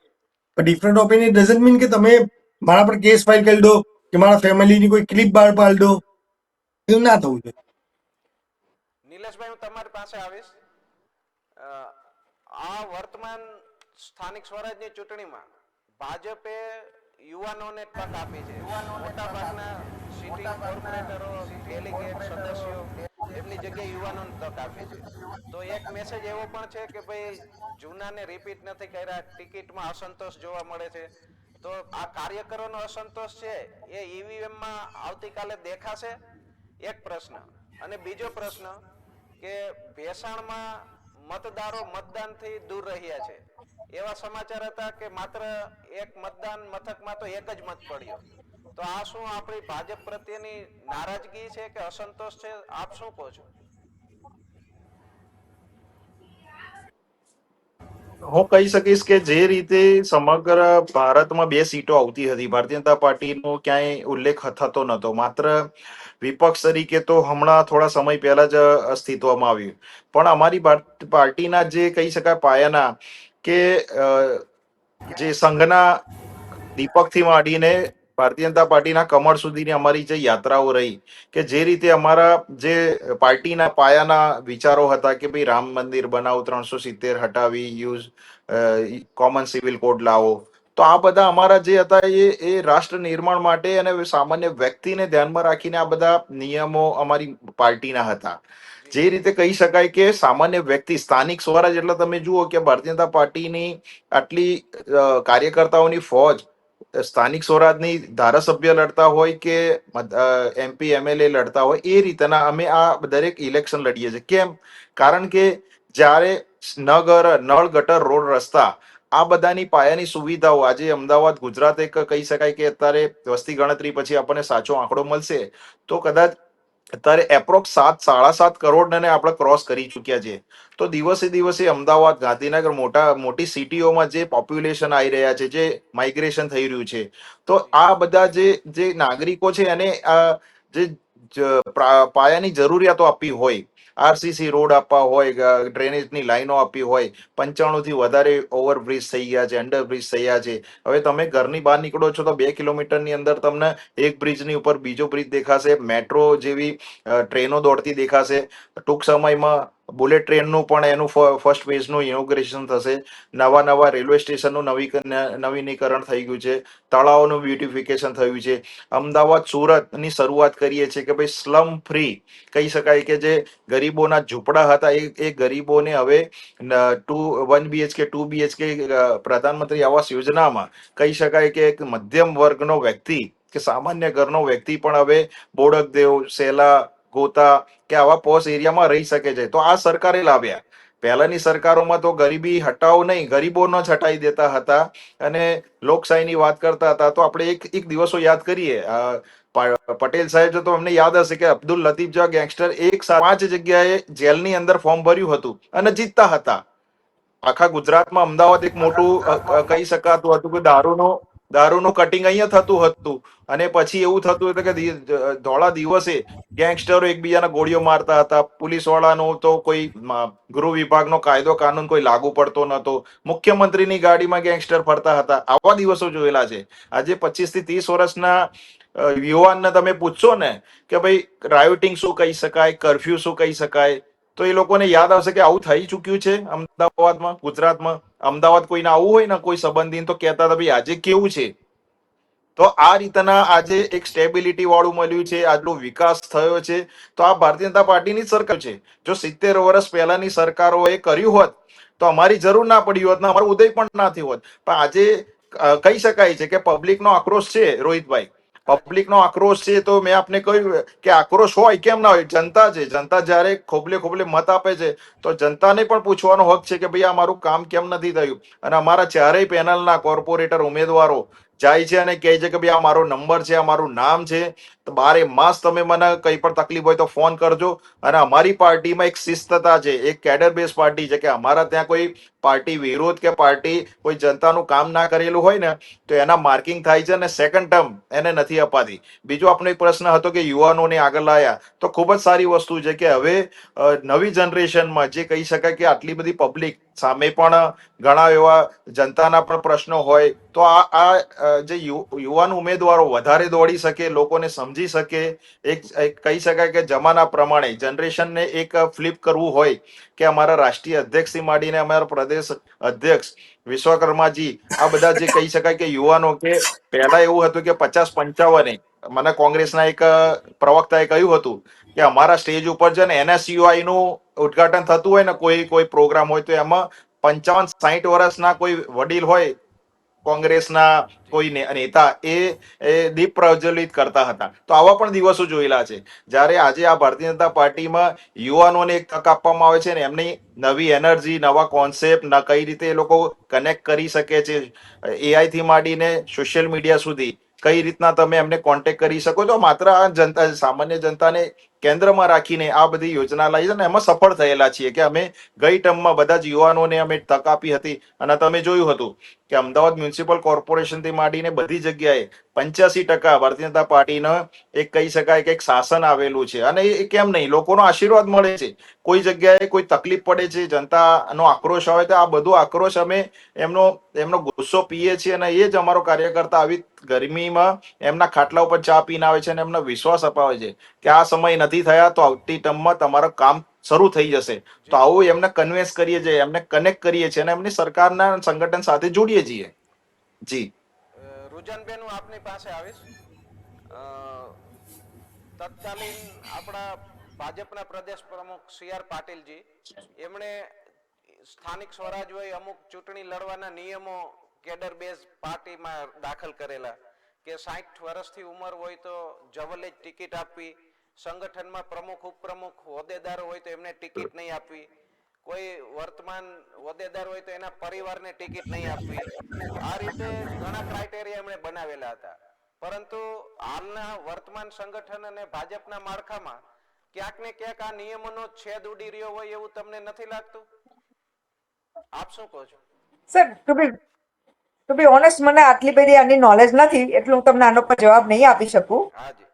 પણ ડિફરન્ટ ઓપિનિયન ડઝન્ટ મીન કે તમે મારા પર કેસ ફાઇલ કરી દો કે મારા ફેમિલીની કોઈ ક્લિપ બહાર પાડી દો. એવું ના થવું જોઈએ. નિલેશભાઈ, હું તમારી પાસે આવીશ. આ વર્તમાન સ્થાનિક સ્વરાજની ચૂંટણીમાં ભાજપે યુવાનોને તક આપી છે. મોટાભાગના સિટિંગ કોર્પોરેટરો, ડેલિગેટ સદસ્યો એમની જગ્યાએ યુવાનોને તક આપી છે. તો એક મેસેજ એવો પણ છે કે ભાઈ જૂનાને રિપીટ નથી કર્યા, ટિકિટમાં અસંતોષ જોવા મળે છે. તો આ કાર્યકરોનો અસંતોષ છે એ ઈવીએમમાં આવતીકાલે દેખાશે? એક પ્રશ્ન. અને બીજો પ્રશ્ન કે ભેસાણમાં મતદારો મતદાનથી દૂર રહ્યા છે. એવા સમાચાર હતા કે માત્ર એક મતદાન મથકમાં તો એક જ મત પડ્યો. તો આ શું આપણી ભાજપ પ્રત્યેની નારાજગી છે કે અસંતોષ છે? આપ શું કહો છો? હું કહી શકીશ કે જે રીતે સમગ્ર ભારતમાં 2 સીટો આવતી હતી, ભારતીય જનતા પાર્ટીનો ક્યાંય ઉલ્લેખ થતો નહોતો. માત્ર વિપક્ષ તરીકે તો હમણાં થોડા સમય પહેલા જ અસ્તિત્વમાં આવ્યું. પણ અમારી પાર્ટીના જે કહી શકાય પાયાના કે જે સંઘના દીપકથી માંડીને ભારતીય જનતા પાર્ટીના કમળ સુધીની અમારી જે યાત્રાઓ રહી, કે જે રીતે અમારા જે પાર્ટીના પાયાના વિચારો હતા કે ભાઈ રામ મંદિર બનાવો, 370 હટાવી, કોમન સિવિલ કોડ લાવો, તો આ બધા અમારા જે હતા એ રાષ્ટ્ર નિર્માણ માટે અને સામાન્ય વ્યક્તિને ધ્યાનમાં રાખીને આ બધા નિયમો અમારી પાર્ટીના હતા. જે રીતે કહી શકાય કે સામાન્ય વ્યક્તિ, સ્થાનિક સ્વરાજ એટલે તમે જુઓ કે ભારતીય જનતા પાર્ટીની આટલી કાર્યકર્તાઓની ફોજ સ્થાનિક સ્વરાજની ધારાસભ્ય લડતા હોય કે MP MLA લડતા હોય, એ રીતના અમે આ દરેક ઇલેક્શન લડીએ છીએ. કેમ? કારણ કે જ્યારે નળ ગટર રોડ રસ્તા આ બધાની પાયાની સુવિધાઓ આજે અમદાવાદ, ગુજરાત એક કહી શકાય કે અત્યારે વસ્તી ગણતરી પછી આપણને સાચો આંકડો મળશે તો કદાચ અત્યારે એપ્રોક્સ 7-7.5 કરોડને આપણે ક્રોસ કરી ચૂક્યા છે. તો દિવસે દિવસે અમદાવાદ, ગાંધીનગર, મોટી સિટીઓમાં જે પોપ્યુલેશન આવી રહ્યા છે, જે માઇગ્રેશન થઈ રહ્યું છે, તો આ બધા જે નાગરિકો છે એને જે પાયાની જરૂરિયાતો આપવી હોય, RCC રોડ આપવા હોય, ડ્રેનેજની લાઈનો આપવી હોય, 95 થી વધારે ઓવરબ્રિજ થઈ ગયા છે, અંડરબ્રિજ થઈ ગયા છે. હવે તમે ઘરની બહાર નીકળો છો તો 2 કિલોમીટરની અંદર તમને એક બ્રિજની ઉપર બીજો બ્રિજ દેખાશે, મેટ્રો જેવી ટ્રેનો દોડતી દેખાશે. ટૂંક સમયમાં બુલેટ ટ્રેનનું પણ એનું ફર્સ્ટ ફેઝનું ઇનોગ્રેશન થશે. નવા રેલવે સ્ટેશનનું નવીનીકરણ થઈ ગયું છે. તળાવોનું બ્યુટિફિકેશન થયું છે. અમદાવાદ સુરતની શરૂઆત કરીએ છીએ કે ભાઈ સ્લમ ફ્રી કહી શકાય કે જે ગરીબોના ઝૂંપડા હતા એ ગરીબોને હવે 1 BHK 2 BHK પ્રધાનમંત્રી આવાસ યોજનામાં કહી શકાય કે એક મધ્યમ વર્ગનો વ્યક્તિ કે સામાન્ય ઘરનો વ્યક્તિ પણ હવે બોડકદેવ, સેલા, ગોતા કે આવા પોશ એરિયામાં રહી શકે છે. તો આ સરકારે લાવ્યા. પહેલાની સરકારોમાં તો ગરીબી હટાવો નહીં, ગરીબોનો જ હટાવી દેતા હતા અને લોકશાહીની વાત કરતા હતા. તો આપણે એક દિવસો યાદ કરીએ. પટેલ સાહેબ તો અમને યાદ હશે કે અબ્દુલ લતીફ જેવા ગેંગસ્ટર 5 જગ્યાએ જેલની અંદર ફોર્મ ભર્યું હતું અને જીતતા હતા. આખા ગુજરાતમાં અમદાવાદ એક મોટું કહી શકાતું હતું કે દારૂનું કટિંગ અહીંયા થતું હતું અને પછી એવું થતું હતું કે ધોળા દિવસે ગેંગસ્ટરો એકબીજાના ગોળીઓ મારતા હતા. પોલીસ વાળાનો તો કોઈ ગૃહ વિભાગનો કાયદો કાનૂન કોઈ લાગુ પડતો નતો. મુખ્યમંત્રીની ગાડીમાં ગેંગસ્ટર ફરતા હતા. આવા દિવસો જોયેલા છે. આજે 25 થી 30 વર્ષના યુવાનને તમે પૂછશો ને કે ભાઈ રાયોટિંગ શું કહી શકાય, કર્ફ્યુ શું કહી શકાય, તો એ લોકોને યાદ આવશે કે આવું થઈ ચૂક્યું છે અમદાવાદમાં, ગુજરાતમાં. અમદાવાદ કોઈને આવું હોય ને કોઈ સંબંધી તો કહેતા હતા ભાઈ આજે કેવું છે. તો આ રીતના આજે એક સ્ટેબિલિટી વાળું મળ્યું છે, આટલો વિકાસ થયો છે. તો આ ભારતીય જનતા પાર્ટીની જ સરકાર છે. જો 70 વર્ષ પહેલાની સરકારોએ કર્યું હોત તો અમારી જરૂર ના પડી હોત ને અમારું ઉદય પણ ના થયું હોત. પણ આજે કહી શકાય છે કે પબ્લિકનો આક્રોશ છે. રોહિતભાઈ, પબ્લિકનો આક્રોશ છે. તો મેં આપને કહ્યું કે આક્રોશ હોય કેમ ના હોય, જનતા છે. જનતા જ્યારે ખોબલે મત આપે છે તો જનતાને પણ પૂછવાનો હક છે કે ભાઈ આ મારું કામ કેમ નથી થયું. અને અમારા ચારેય પેનલના કોર્પોરેટર ઉમેદવારો જાય છે અને કહે છે કે ભાઈ આ મારો નંબર છે, આ મારું નામ છે, તો 12 માસ તમે મને કઈ પણ તકલીફ હોય તો ફોન કરજો. અને અમારી પાર્ટીમાં એક શિસ્તતા છે, એક કેડર બેઝ પાર્ટી છે કે અમારા ત્યાં કોઈ પાર્ટી વિરોધ કે પાર્ટી કોઈ જનતાનું કામ ના કરેલું હોય ને તો એના માર્કિંગ થાય છે અને સેકન્ડ ટર્મ એને નથી અપાતી. બીજો આપણો એક પ્રશ્ન હતો કે યુવાનોને આગળ લાયા, તો ખૂબ જ સારી વસ્તુ છે કે હવે નવી જનરેશનમાં જે કહી શકાય કે આટલી બધી પબ્લિક સામે પણ ઘણા એવા જનતાના પણ પ્રશ્નો હોય તો આ જે યુવાન ઉમેદવારો વધારે દોડી શકે, લોકોને સમજી શકે. એક કહી શકાય કે જમાના પ્રમાણે જનરેશનને એક ફ્લિપ કરવું હોય કે અમારા રાષ્ટ્રીય અધ્યક્ષથી માંડીને અમારા પ્રદેશ અધ્યક્ષ વિશ્વકર્માજી, આ બધા જે કહી શકાય કે યુવાનો, કે પહેલા એવું હતું કે 50-55, મને કોંગ્રેસના એક પ્રવક્તાએ કહ્યું હતું કે અમારા સ્ટેજ ઉપર છે ને NSUI નું ઉદઘાટન થતું હોય ને કોઈ પ્રોગ્રામ હોય તો એમાં 55-60 વર્ષના કોઈ વડીલ હોય કોંગ્રેસના કોઈ નેતા એ દીપ પ્રજ્વલિત કરતા હતા. તો આવા પણ દિવસો જોયેલા છે. જ્યારે આજે આ ભારતીય જનતા પાર્ટીમાં યુવાનોને એક તક આપવામાં આવે છે ને એમની નવી એનર્જી, નવા કોન્સેપ્ટ, કઈ રીતે એ લોકો કનેક્ટ કરી શકે છે AI થી માંડીને સોશિયલ મીડિયા સુધી, કઈ રીતના તમે એમને કોન્ટેક્ટ કરી શકો છો. માત્ર આ જનતા, સામાન્ય જનતાને કેન્દ્રમાં રાખીને આ બધી યોજના લાવી છે ને એમાં સફળ થયેલા છીએ કે અમે ગઈ ટર્મમાં બધા જ યુવાનોને અમે તક આપી હતી. અને તમે જોયું હતું કે અમદાવાદ મ્યુનિસિપલ કોર્પોરેશનથી માંડીને બધી જગ્યાએ 85% ભારતીય જનતા પાર્ટીનો એક કહી શકાય કે એક શાસન આવેલું છે. અને એ કેમ નહીં, લોકોનો આશીર્વાદ મળે છે. કોઈ જગ્યાએ કોઈ તકલીફ પડે છે, જનતાનો આક્રોશ આવે તો આ બધો આક્રોશ અમે એમનો ગુસ્સો પીએ છીએ અને એ જ અમારો કાર્યકર્તા આવી ગરમીમાં એમના ખાટલા ઉપર ચા પીને આવે છે અને એમનો વિશ્વાસ અપાવે છે કે આ સમય નથી થયા તો આવતી ટર્મમાં તમારું કામ શરૂ થઈ જશે. તો આવું એમને કન્વિન્સ કરીએ છીએ, એમને કનેક્ટ કરીએ છીએ અને એમની સરકારના સંગઠન સાથે જોડીએ છીએ. જી રુજનબેન, હું આપની પાસે આવીશ. તત્કાલીન આપણા ભાજપના પ્રદેશ પ્રમુખ CR પાટીલજી, એમણે સ્થાનિક સ્વરાજ હોય અમુક ચૂંટણી લડવાના નિયમો કેડર બેઝ પાર્ટીમાં દાખલ કરેલા કે 60 વર્ષથી ઉંમર હોય તો જવલ્લે જ ટિકિટ આપવી, સંગઠનમાં પ્રમુખ ઉપપ્રમુખ હોદ્દેદારો હોય તો એમને ટિકિટ નહીં આપવી, કોઈ વર્તમાન હોદ્દેદાર હોય તો એના પરિવારને ટિકિટ નહીં આપવી. આ રીતે ઘણા ક્રાઇટેરિયા એમણે બનાવેલા હતા. પરંતુ હાલના વર્તમાન સંગઠન અને ભાજપના માળખામાં ક્યાંક ને ક્યાંક આ નિયમોનો છેદ ઉડી રહ્યો હોય એવું તમને નથી લાગતું? આપ શું કહો છો? સર, ટુ બી ઓનેસ્ટ, મને આટલી બધી આની નોલેજ નથી એટલે હું તમને આનો પર જવાબ નહીં આપી શકું.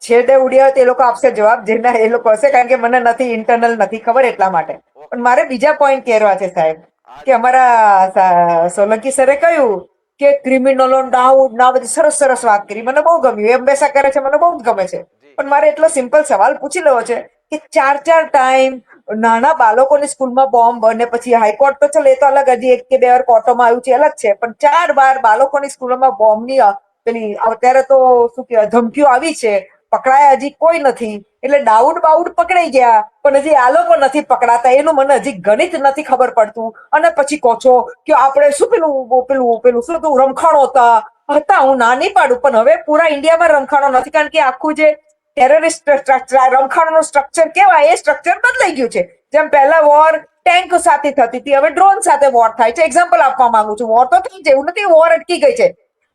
છેડે ઉડ્યા હોય તો એ લોકો આપશે જવાબ, જેના એ લોકો હશે, કારણ કે મને નથી ઇન્ટરનલ નથી ખબર એટલા માટે. પણ મારે બીજા પોઈન્ટ કહેવા છે સાહેબ, કે અમારા સોલંકી સરે કહ્યું કે ક્રિમિનલો ના બધી સરસ સરસ વાત કરી, મને બહુ ગમ્યું. એમ બેસા કરે છે, મને બહુ જ ગમે છે. પણ મારે એટલો સિમ્પલ સવાલ પૂછી લેવો છે કે 4 ટાઈમ નાના બાળકોની સ્કૂલમાં બોમ્બ અને પછી હાઈકોર્ટ તો ચાલે એ તો અલગ, હજી 1 કે 2 વાર કોર્ટોમાં આવ્યું છે અલગ છે, પણ 4 વાર બાળકોની સ્કૂલોમાં બોમ્બની પેલી અત્યારે તો શું કહેવાય ધમકીઓ આવી છે, પકડાયા હજી કોઈ નથી. એટલે ડાઉટ બાઉટ પકડાઈ ગયા પણ હજી આ લોકો નથી પકડાતા, એનું મને હજી ગણિત નથી ખબર પડતું. અને પછી કહો છો કે આપણે શું પેલું પેલું પેલું શું હતું રમખાણો હતા. હું ના નહીં પાડું, પણ હવે પૂરા ઇન્ડિયામાં રમખાણો નથી, કારણ કે આખું જે ટેરરિસ્ટ રમખાણોનું સ્ટ્રક્ચર કેવાય એ સ્ટ્રક્ચર બદલાઈ ગયું છે. જેમ પહેલા વોર ટેન્ક સાથે થતી હતી, હવે ડ્રોન સાથે વોર થાય છે. એક્ઝામ્પલ આપવા માંગુ છું. વોર તો થઈ છે, એવું નથી વોર અટકી ગઈ છે,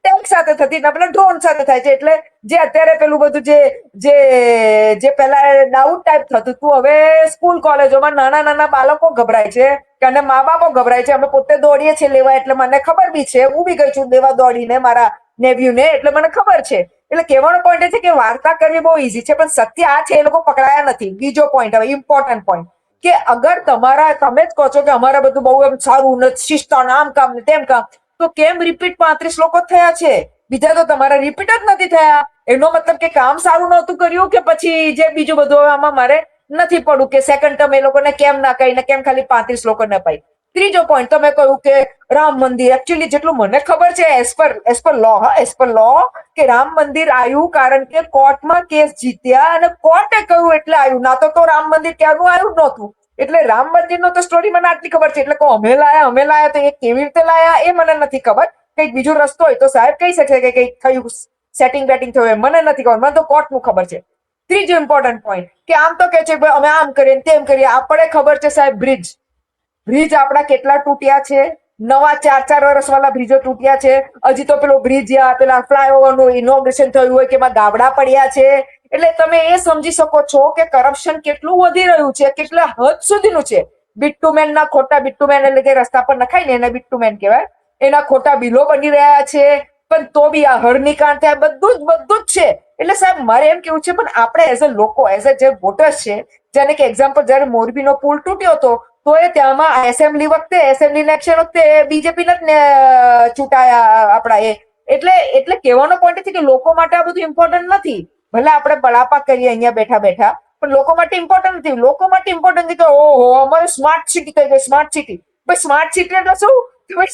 ટેન્ક સાથે થતી પેલા ડ્રોન સાથે થાય છે. એટલે જે અત્યારે પેલું બધું જે જે પેલા ડાઉટ ટાઈપ થતું હતું, હવે સ્કૂલ કોલેજોમાં નાના નાના બાળકો ગભરાય છે અને મા બાપો ગભરાય છે. અમે પોતે દોડીએ છીએ લેવા, એટલે મને ખબર બી છે, હું બી ગઈ છું લેવા દોડીને મારા નેવ્યુને, એટલે મને ખબર છે. એટલે કહેવાનો પોઈન્ટ એ છે કે વાર્તા કરવી બહુ ઈઝી છે, પણ સત્ય આ છે એ લોકો પકડાયા નથી. બીજો પોઈન્ટ, હવે ઇમ્પોર્ટન્ટ પોઈન્ટ, કે અગર તમે જ કહો છો કે અમારે બધું બહુ એમ સારું ને શિસ્ત આમ કામ ને તેમ કામ, તો કેમ રિપીટ 35 લોકો થયા છે? બીજા તો તમારા રિપીટ જ નથી થયા. એનો મતલબ કે કામ સારું નહોતું કર્યું કે પછી જે બીજું બધું. હવે આમાં મારે નથી પડવું કે સેકન્ડ ટર્મ એ લોકોને કેમ ના કહીને કેમ ખાલી 35 લોકો ન પાઈ. ત્રીજો પોઈન્ટ તમે કહ્યું કે રામ મંદિર, એકચ્યુઅલી જેટલું મને ખબર છે એઝ પર લો કે રામ મંદિર આવ્યું કારણ કે કોર્ટમાં કેસ જીત્યા અને કોર્ટે કહ્યું એટલે આવ્યું, ના તો રામ મંદિર ક્યારનું આવ્યું જ નહોતું. એટલે રામ મંદિરનો તો સ્ટોરી મને આટલી ખબર છે. એટલે અમે લાયા તો એ કેવી રીતે લાયા એ મને નથી ખબર. કંઈક બીજો રસ્તો હોય તો સાહેબ કહી શકશે કે કંઈક થયું, સેટિંગ બેટિંગ થયું, મને નથી ખબર. મને તો કોર્ટનું ખબર છે. ત્રીજો ઇમ્પોર્ટન્ટ પોઈન્ટ કે આમ તો કે છે અમે આમ કરીએ તેમ કરીએ, આપણે ખબર છે સાહેબ બ્રિજ આપણા કેટલા તૂટ્યા છે? નવા 4 વર્ષ વાળા બ્રિજો તૂટ્યા છે. હજી તો પેલો બ્રિજ પેલા ફ્લાયઓવરનું ઇનોગ્રેશન થયું હોય કે એમાં ગાબડા પડ્યા છે. એટલે તમે એ સમજી શકો છો કે કરપ્શન કેટલું વધી રહ્યું છે, કેટલા હદ સુધીનું છે. બિટ્ટુમેન ના ખોટા બિટ્ટુમેન એટલે કે રસ્તા પર નખાય ને એને બિટ્ટુમેન કહેવાય, એના ખોટા બિલો બની રહ્યા છે. પણ તો બી આ હરનીકાંડ થાય, બધું જ છે. એટલે સાહેબ મારે એમ કેવું છે, પણ આપણે એઝ અ લોકો, એઝ અ જે વોટર્સ છે, જેને કે એક્ઝામ્પલ જયારે મોરબીનો પુલ તૂટ્યો હતો તો એ ત્યાંમાં એસેમ્બલી ઇલેક્શન વખતે બીજેપી ને ચૂંટાયા આપણા એ. એટલે કહેવાનો પોઈન્ટ છે કે લોકો માટે આ બધું ઇમ્પોર્ટન્ટ નથી. ભલે આપણે બળાપા કરીએ અહીંયા બેઠા બેઠા, પણ લોકો માટે ઇમ્પોર્ટન્ટ નથી. લોકો માટે ઇમ્પોર્ટન્ટ નથી કે ઓહો અમારે સ્માર્ટ સિટી થઈ ગઈ, સ્માર્ટ સિટી. ભાઈ સ્માર્ટ સિટી એટલે શું?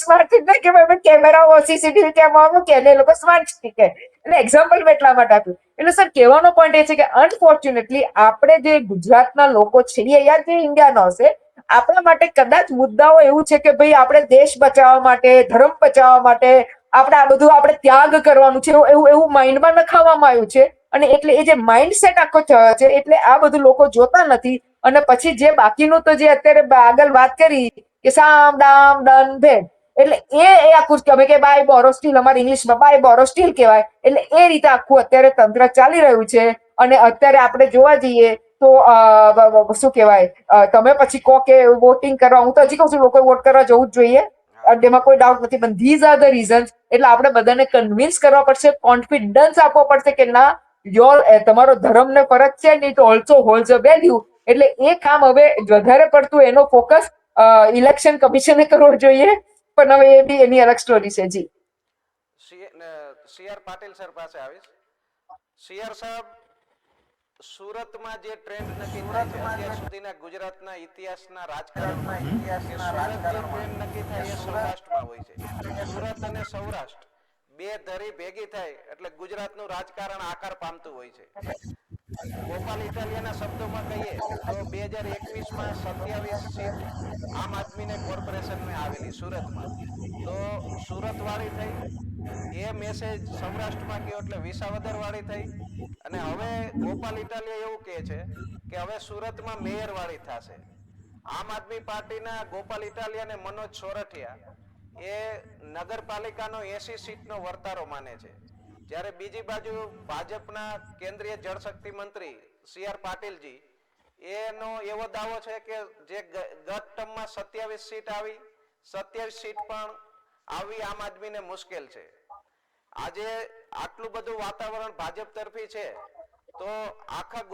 સ્માર્ટ સિટી કે ભાઈ કેમેરા સીસીટીવી કેમેરા મૂકે એટલે એ લોકો સ્માર્ટ સિટી કહે. એટલે એક્ઝામ્પલ મેં એટલા માટે આપ્યું. એટલે સર કહેવાનો પોઈન્ટ એ છે કે અનફોર્ચ્યુનેટલી આપણે જે ગુજરાતના લોકો છીએ યા જે ઇન્ડિયાનો હશે, આપણા માટે કદાચ મુદ્દાઓ એવું છે કે ભાઈ આપણે દેશ બચાવવા માટે, ધર્મ બચાવવા માટે આપણે આ બધું આપણે ત્યાગ કરવાનું છે, એવું માઇન્ડમાં નખાવવામાં આવ્યું છે. અને એટલે એ જે માઇન્ડસેટ આખો થયો છે, એટલે આ બધું લોકો જોતા નથી. અને પછી જે બાકીનું તો જે અત્યારે આગળ વાત કરી કે સામ દામ દંડ ભેદ, એટલે એ આખું અમે કે બાય બોરો સ્ટીલ, અમારે ઇંગ્લિશમાં બાય બોરો સ્ટીલ કહેવાય. એટલે એ રીતે આખું અત્યારે તંત્ર ચાલી રહ્યું છે. અને અત્યારે આપણે જોવા જઈએ તો શું કહેવાય, તમે પછી કહો કે વોટિંગ કરવા, હું તો હજી કહું છું લોકો વોટ કરવા જવું જ જોઈએ, એમાં કોઈ ડાઉટ નથી. પણ ધીઝ આર ધ રીઝન્સ. એટલે આપણે બધાને કન્વિન્સ કરવા પડશે, કોન્ફિડન્સ આપવો પડશે કે ના તમારો ધર્મને ફરજ છે, it also holds a value. એટલે એ કામ હવે વધારે પડતું એનો ફોકસ ઇલેક્શન કમિશને કરવો જોઈએ. પણ હવે એ બી એની અલગ સ્ટોરી છે. જી સીઆર પાટીલ સર પાસે આવીશ. સીઆર સાહેબ, સુરતમાં જે ટ્રેન્ડ નક્કી થાય છે અત્યાર સુધીના ગુજરાતના ઇતિહાસના રાજકારણમાં, કે સુરત જે ટ્રેન્ડ નક્કી થાય એ સૌરાષ્ટ્રમાં હોય છે. સુરત અને સૌરાષ્ટ્ર બે ધરી ભેગી થાય એટલે ગુજરાતનું રાજકારણ આકાર પામતું હોય છે. ગોપાલ ઇટાલિયાના શબ્દોમાં કહીએ તો 2021માં 27 સીટ આમ આદમીને કોર્પોરેશનમાં આવેલી સુરતમાં, તો સુરત વાળી થઈ. એ મેસેજ સૌરાષ્ટ્રમાં ગયો એટલે વિસાવદર વાળી થઈ. અને હવે ગોપાલ ઇટાલિયા એવું કહે છે કે હવે સુરતમાં મેયર વાળી થશે. આમ આદમી પાર્ટીના ગોપાલ ઇટાલિયા અને મનોજ સોરઠિયા એ નગરપાલિકાનો 80 સીટનો વર્તારો માને છે. જ્યારે બીજી બાજુ ભાજપના કેન્દ્રીય જળશક્તિ મંત્રી સીઆર પાટીલજી, એનો એવો દાવો છે કે જે ગત ટર્મમાં 27 સીટ આવી, 27 સીટ પણ આવી આમ આદમીને મુશ્કેલ છે. આજે આટલું બધું વાતાવરણ ભાજપ તરફી છે, તો આખા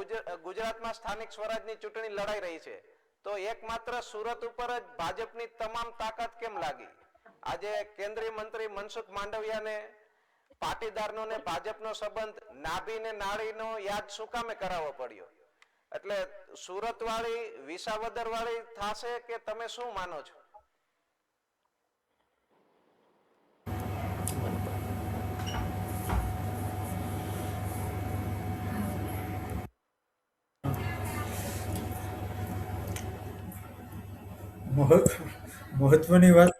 ગુજરાતમાં સ્થાનિક સ્વરાજની ચૂંટણી લડાઈ રહી છે, તો એકમાત્ર સુરત ઉપર જ ભાજપની તમામ તાકાત કેમ લાગી? આજે કેન્દ્રીય મંત્રી મનસુખ માંડવિયાને પાટીદારનો ને ભાજપનો સંબંધ નાભી ને નાળીનો યાદ શું કામે કરાવવો પડ્યો? એટલે સુરત વાળી વિસાવદર વાળી થાશે કે તમે શું માનો છો? મહત્વની વાત,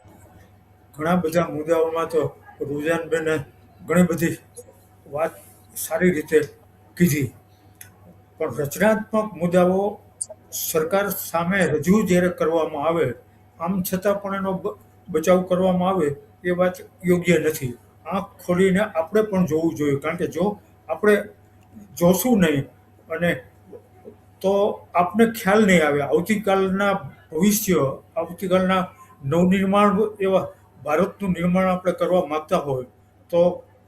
ઘણા બધા મુદ્દાઓમાં તો રૂજાનબેને ઘણી બધી વાત સારી રીતે કીધી, પણ રચનાત્મક મુદ્દાઓ સરકાર સામે રજૂ જ્યારે કરવામાં આવે, આમ છતાં પણ એનો બચાવ કરવામાં આવે એ વાત યોગ્ય નથી. આંખ ખોલીને આપણે પણ જોવું જોઈએ, કારણ કે જો આપણે જોશું નહીં અને તો આપને ખ્યાલ નહીં આવે. આવતીકાલના ભવિષ્ય, આવતીકાલના નવનિર્માણ એવા ભારતનું નિર્માણ આપણે કરવા માંગતા હોય તો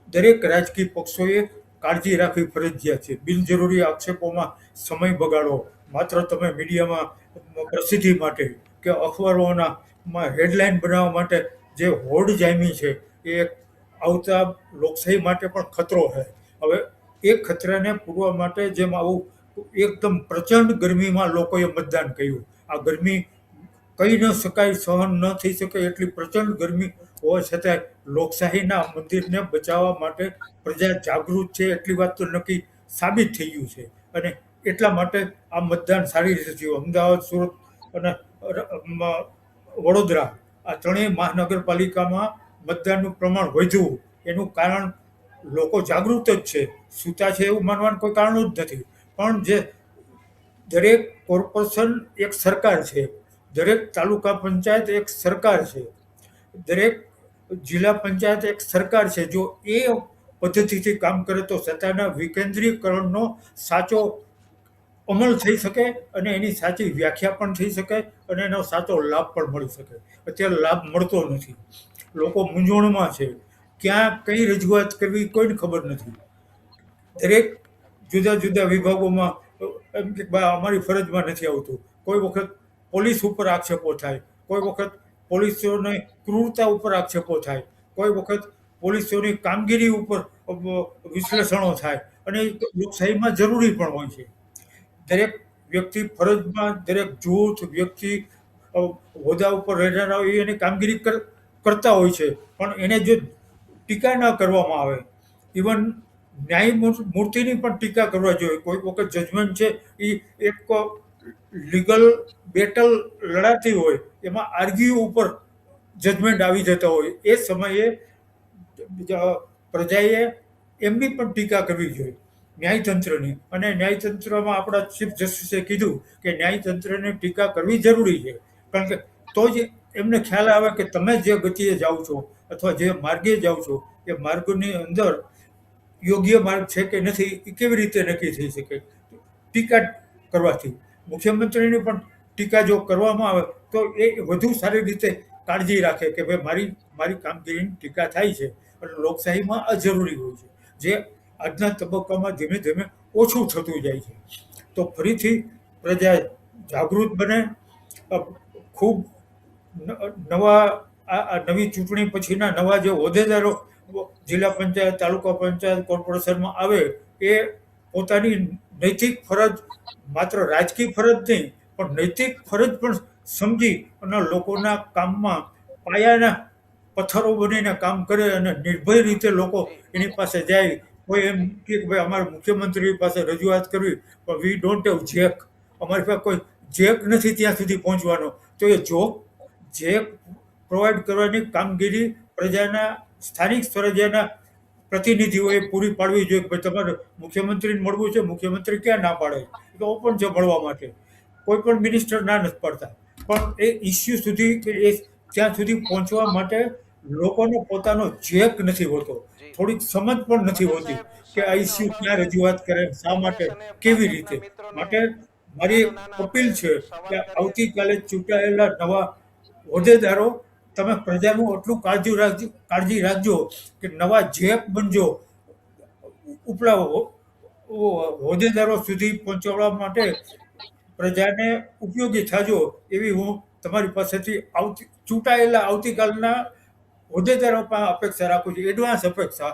દરેક રાજકીય પક્ષોએ કાળજી રાખવી ફરજિયાત છે. બિનજરૂરી આક્ષેપોમાં સમય બગાડો માત્ર તમે મીડિયામાં પ્રસિદ્ધિ માટે કે અખબારોના હેડલાઇન બનાવવા માટે જે હોડ જામી છે એ આવતા લોકશાહી માટે પણ ખતરો છે. હવે એ ખતરાને પૂરવા માટે જેમ આવું એકદમ પ્રચંડ ગરમીમાં લોકોએ મતદાન કર્યું, આ ગરમી કહી ન શકાય, સહન ન થઈ શકે એટલી પ્રચંડ ગરમી હોવા છતાં લોકશાહીના મંદિરને બચાવવા માટે પ્રજા જાગૃત છે એટલી વાત તો નક્કી સાબિત થઈ ગયું છે. અને એટલા માટે આ મતદાન સારી રીતે થયું. અમદાવાદ, સુરત અને વડોદરા આ ત્રણેય મહાનગરપાલિકામાં મતદાનનું પ્રમાણ વધ્યું. એનું કારણ લોકો જાગૃત જ છે, સૂતા છે એવું માનવાનું કોઈ કારણ જ નથી. પણ જે દરેક કોર્પોરેશન એક સરકાર છે, દરેક તાલુકા પંચાયત એક સરકાર છે, દરેક જિલ્લા પંચાયત એક સરકાર છે. જો એ પદ્ધતિથી કામ કરે તો સત્તાના વિકેન્દ્રીકરણનો સાચો અમલ થઈ શકે અને એની સાચી વ્યાખ્યા પણ થઈ શકે અને એનો સાચો લાભ પણ મળી શકે. અત્યારે લાભ મળતો નથી, લોકો મૂંઝવણમાં છે, ક્યાં કઈ રજૂઆત કરવી કોઈને ખબર નથી. દરેક જુદા જુદા વિભાગોમાં એમ કે ભાઈ અમારી ફરજમાં નથી આવતું. કોઈ વખત પોલીસ ઉપર આક્ષેપો થાય, કોઈ વખત પોલીસોની ક્રૂરતા ઉપર આક્ષેપો થાય, કોઈ વખત પોલીસોની કામગીરી ઉપર વિશ્લેષણો થાય, અને એ લોકશાહીમાં જરૂરી પણ હોય છે. દરેક વ્યક્તિ ફરજમાં, દરેક જૂથ વ્યક્તિ હોદ્દા ઉપર રહેનારા હોય એની કામગીરી કરતા હોય છે, પણ એને જો ટીકા ન કરવામાં આવે, ઇવન ન્યાયમૂર્તિની પણ ટીકા કરવા જોઈએ. કોઈ વખત જજમેન્ટ છે એ એક લીગલ બેટલ લડાતી હોય, એમાં આર્ગ્યુ ઉપર જજમેન્ટ આવી જતા હોય, એ સમયે પ્રજાએ એમની પણ ટીકા કરવી જોઈએ, ન્યાયતંત્રની. અને ન્યાયતંત્રમાં આપણા ચીફ જસ્ટિસે કીધું કે ન્યાયતંત્રની ટીકા કરવી જરૂરી છે, કારણ કે તો જ એમને ખ્યાલ આવે કે તમે જે ગતિએ જાઓ છો અથવા જે માર્ગે જાઓ છો એ માર્ગની અંદર યોગ્ય માર્ગ છે કે નથી એ કેવી રીતે નક્કી થઈ શકે. ટીકા કરવાથી મુખ્યમંત્રીની પણ ટીકા જો કરવામાં આવે તો એ વધુ સારી રીતે કાળજી રાખે કે ભાઈ મારી કામગીરીની ટીકા થાય છે. અને લોકશાહીમાં આ જરૂરી હોય છે, જે આજના તબક્કામાં ધીમે ધીમે ઓછું થતું જાય છે. તો ફરીથી પ્રજા જાગૃત બને, ખૂબ નવી ચૂંટણી પછીના નવા જે હોદ્દેદારો જિલ્લા પંચાયત, તાલુકા પંચાયત, કોર્પોરેશનમાં આવે એ પોતાની નૈતિક ફરજ, માત્ર રાજકીય ફરજ નહીં પણ નૈતિક ફરજ પણ સમજી અને લોકોના કામમાં પાયાના પથ્થરો બનીને કામ કરે અને નિર્ભય રીતે લોકો એની પાસે જાય. કોઈ એમ કે ભાઈ અમારે મુખ્યમંત્રી પાસે રજૂઆત કરવી, પણ વી ડોન્ટ હેવ જેક, અમારી પાસે કોઈ જેક નથી ત્યાં સુધી પહોંચવાનો, તો એ જેક પ્રોવાઈડ કરવાની કામગીરી પ્રજાના સ્થાનિક સ્વરાજ્યના પ્રતિનિધિઓએ પૂરી પાડવી જોઈએ. કે તમારે મુખ્યમંત્રીને મળવું છે, મુખ્યમંત્રી ક્યાં ના પાડે, તો ઓપન છે મળવા માટે. કોઈ પણ મિનિસ્ટર ના નથી પાડતા, પણ એ ઇસ્યુ સુધી કે એ ત્યાં સુધી પહોંચવા માટે લોકોનો પોતાનો જેક નથી હોતો, થોડીક સમજ પણ નથી હોતી કે આ ઇસ્યુ ક્યાં રજૂઆત કરે, શા માટે, કેવી રીતે. માટે મારી એક અપીલ છે કે આવતીકાલે ચૂંટાયેલા નવા હોદ્દેદારો તમે પ્રજાનું એટલું કાળજી રાખજો કે નવા જેક બનજો, ઉપલા હોદ્દેદારો સુધી પહોંચાડવા માટે પ્રજાને ઉપયોગી થાજો, એવી હું તમારી પાસેથી ચૂંટાયેલા આવતીકાલના હોદ્દેદારો પાસે અપેક્ષા રાખું છું, એડવાન્સ અપેક્ષા.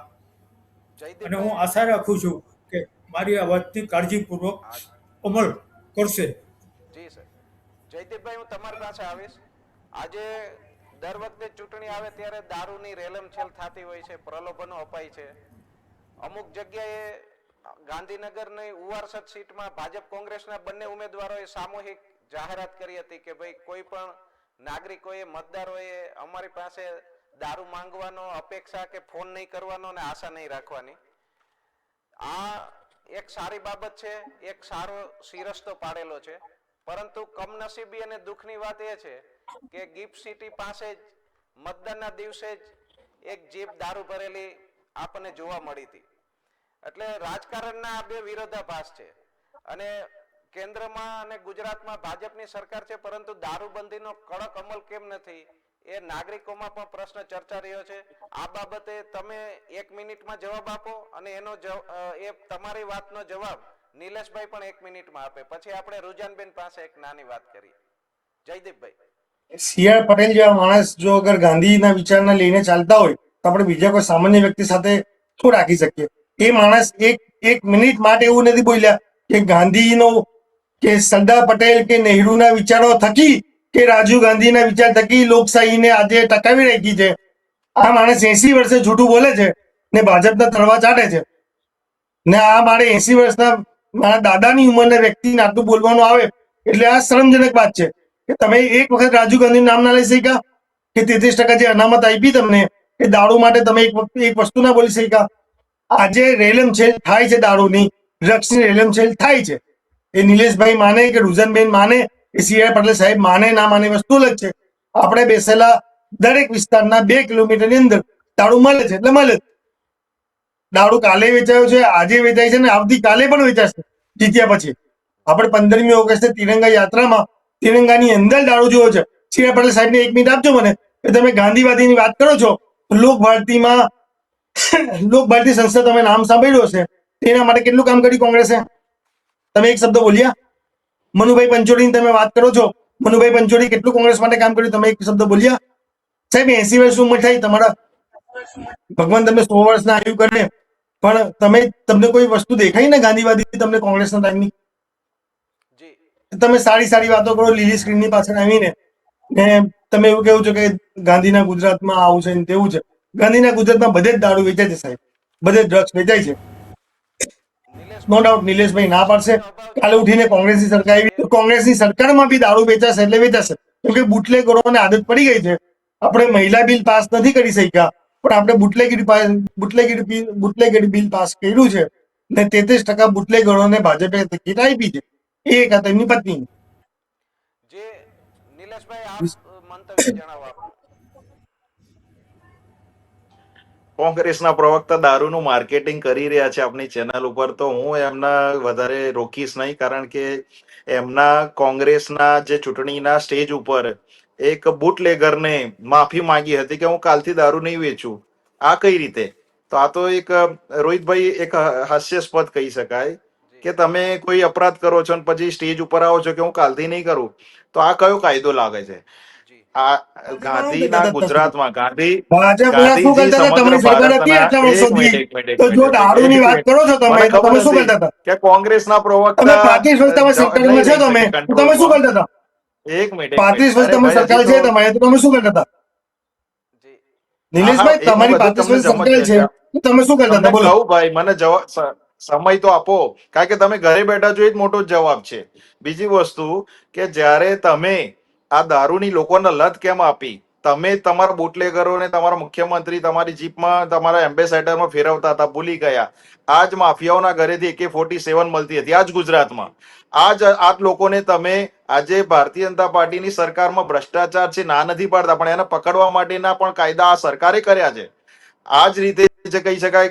અને હું આશા રાખું છું કે મારી આ વાતની કાળજીપૂર્વક અમલ કરશે. જી સર. જયદીપભાઈ, હું તમારી પાસે આવીશ. આજે દર વખતે ચૂંટણી આવે ત્યારે દારૂની રેલમછેલ થતી હોય છે, પ્રલોભનો અપાય છે. અમુક જગ્યાએ ગાંધીનગરની ઉવારસદ સીટમાં ભાજપ કોંગ્રેસના બંને ઉમેદવારોએ સામૂહિક જાહેરાત કરી હતી કે ભાઈ કોઈ પણ નાગરિકોએ મતદારોએ અમારી પાસે દારૂ માંગવાનો અપેક્ષા કે ફોન નહીં કરવાનો અને આશા નહીં રાખવાની. આ એક સારી બાબત છે, એક સારો શિરસ્તો પાડેલો છે. પરંતુ કમનસીબી અને દુઃખની વાત એ છે કે ગિફ્ટ સિટી પાસે જ મતદાનના દિવસે જ એક જીપ દારૂ ભરેલી આપણને જોવા મળી હતી. એટલે રાજકારણના આ બે વિરોધાભાસ છે. અને કેન્દ્રમાં અને ગુજરાતમાં ભાજપની સરકાર છે, પરંતુ દારૂબંધીનો કડક અમલ કેમ નથી એ નાગરિકોમાં પણ પ્રશ્ન ચર્ચા રહ્યો છે. આ બાબતે તમે 1 મિનિટમાં જવાબ આપો અને એ તમારી વાતનો જવાબ નિલેશભાઈ પણ 1 મિનિટમાં આપે. પછી આપણે રૂજાનબેન પાસે એક નાની વાત કરીએ. જયદીપભાઈ, સી.આર. પટેલ જેવા માણસ જો અગર ગાંધીના વિચારને લઈને ચાલતા હોય તો આપણે બીજા કોઈ સામાન્ય વ્યક્તિ સાથે શું રાખી શકીએ? એ માણસ એક મિનિટ માટે એવું નથી બોલ્યા કે ગાંધીનો કે સરદાર પટેલ કે નહેરુના વિચારો થકી કે રાજીવ ગાંધીના વિચાર થકી લોકશાહીને આજે ટકાવી રાખી છે. આ માણસ 80 વર્ષે જૂઠું બોલે છે ને ભાજપના તળવા ચાટે છે. ને આ મારે 80 વર્ષના મારા દાદાની ઉંમરના વ્યક્તિને આટલું બોલવાનું આવે એટલે આ શરમજનક વાત છે કે તમે એક વખત રાજીવ ગાંધીનું નામ ના લઈ શક્યા કે 33% જે અનામત આપી તમને એ દારૂ માટે તમે એક વસ્તુ ના બોલી શક્યા. આજે રેલમછેલ થાય છે, દારૂની ડ્રગ્સની રેલમછેલ થાય છે. એ નિલેશભાઈ માને કે રૂઝનબેન માને એ સી.આર. પટેલ સાહેબ માને ના માને વસ્તુ અલગ છે. આપણે બેસેલા દરેક વિસ્તારના 2 કિલોમીટરની અંદર દારૂ મળે છે એટલે મળે. દારૂ કાલે વેચાયો છે, આજે વેચાય છે ને આવતીકાલે પણ વેચાશે જીત્યા પછી. આપણે 15મી ઓગસ્ટે તિરંગા યાત્રામાં તિરંગાની અંદર દારૂ જોયો છે. સી.આર. પટેલ સાહેબને 1 મિનિટ આપજો મને કે તમે ગાંધીવાદીની વાત કરો છો. લોકભારતીમાં લોકભારતી સંસ્થા તમે નામ સાંભળ્યું હશે, તેના માટે કેટલું કામ કર્યું કોંગ્રેસે? તમે એક શબ્દ બોલ્યા? મનુભાઈ પંચોળીની તમે વાત કરો છો, મનુભાઈ પંચોળી કેટલું કોંગ્રેસ માટે કામ કર્યું? તમે એક શબ્દ બોલ્યા? સાહેબ 80 વર્ષની ઉંમર થાય તમારા, ભગવાન તમને 100 વર્ષના આયુ કરે, પણ તમને કોઈ વસ્તુ દેખાય ને ગાંધીવાદી તમને કોંગ્રેસના ટાઈમની? તમે સારી વાતો કરો લીલી સ્ક્રીનની પાછળ આવીને ને તમે એવું કેવું છો કે ગાંધીના ગુજરાતમાં આવું છે ને તેવું છે. ગાંધીના ગુજરાતમાં બધે જ દારૂ વેચાય છે સાહેબ, બધે ડ્રગ્સ વેચાય છે. નો ડાઉટ નિલેશભાઈ ના પાડશે. કાલે ઉઠીને કોંગ્રેસની સરકાર આવી તો કોંગ્રેસની સરકારમાં બી દારૂ વેચાશે એટલે વેચાશે, કેમ કે બુટલેગરોને આદત પડી ગઈ છે. આપણે મહિલા બિલ પાસ નથી કરી શક્યા, પણ આપણે બુટલેગરી બિલ પાસ કર્યું છે ને 33% બુટલેગરોને ભાજપે ટિકિટ આપી છે. એ એક હતા એમની પત્ની. જે નિલેશભાઈ આપ મંતવ્ય જણાવો આપનું. કોંગ્રેસના પ્રવક્તા દારૂનું માર્કેટિંગ કરી રહ્યા છે આપણી ચેનલ ઉપર, તો હું એમના વધારે રોકીશ નહીં, કારણ કે એમના કોંગ્રેસના જે ચૂંટણીના સ્ટેજ ઉપર એક બુટલેગરને માફી માંગી હતી કે હું કાલથી દારૂ નહીં વેચું. આ કઈ રીતે? તો આ તો એક રોહિતભાઈ એક હાસ્યાસ્પદ કહી શકાય કે તમે કોઈ અપરાધ કરો છો અને પછી સ્ટેજ ઉપર આવો છો કે હું કાલથી નહીં કરું. તો આ કયો કાયદો લાગે છે? આ ગાંધીના ગુજરાતમાં ભાજપના શું ગાંધીજી કરતા હતા? સમગ્ર તમારી સરકાર હતી ભારતના આટલા વર્ષોથી. એક મિનિટ તો જો દારૂની વાત કરો છો તમે, મને તો તમે ખબર શું હતી કરતા હતા? કે કોંગ્રેસના તમે પ્રવક્તા 35 વર્ષ તમે સરકારમાં છો, તમે તો તમે શું કરતા હતા? એક મિનિટ 35 વર્ષ અરે તમે ભાઈ, સરકાર હજી છે તમારે, તો તમે શું કરતા હતા? નિલેશભાઈ, એક તમારી બધું 35 વર્ષ તમને સરકાર છે, તો તમે શું કરતા તમને હતા? બોલો. કહું ભાઈ, મને જવાબ સમય તો આપો, કારણ કે તમે ઘરે બેઠા છો એ જ મોટો જવાબ છે. બીજી વસ્તુ કે જ્યારે તમે આ દારૂની લોકોને લત કેમ આપી? તમે તમારા બુટલેગરોને તમારા મુખ્યમંત્રી તમારી જીપમાં તમારા એમ્બેસેડરમાં ફેરવતા હતા, ભૂલી ગયા. આ જ માફિયાઓના ઘરેથી AK-47 મળતી હતી, આ જ ગુજરાતમાં. આ લોકોને તમે આજે ભારતીય જનતા પાર્ટીની સરકારમાં ભ્રષ્ટાચાર છે ના નથી પાડતા, પણ એને પકડવા માટેના પણ કાયદા આ સરકારે કર્યા છે. આ જ રીતે જે કહી શકાય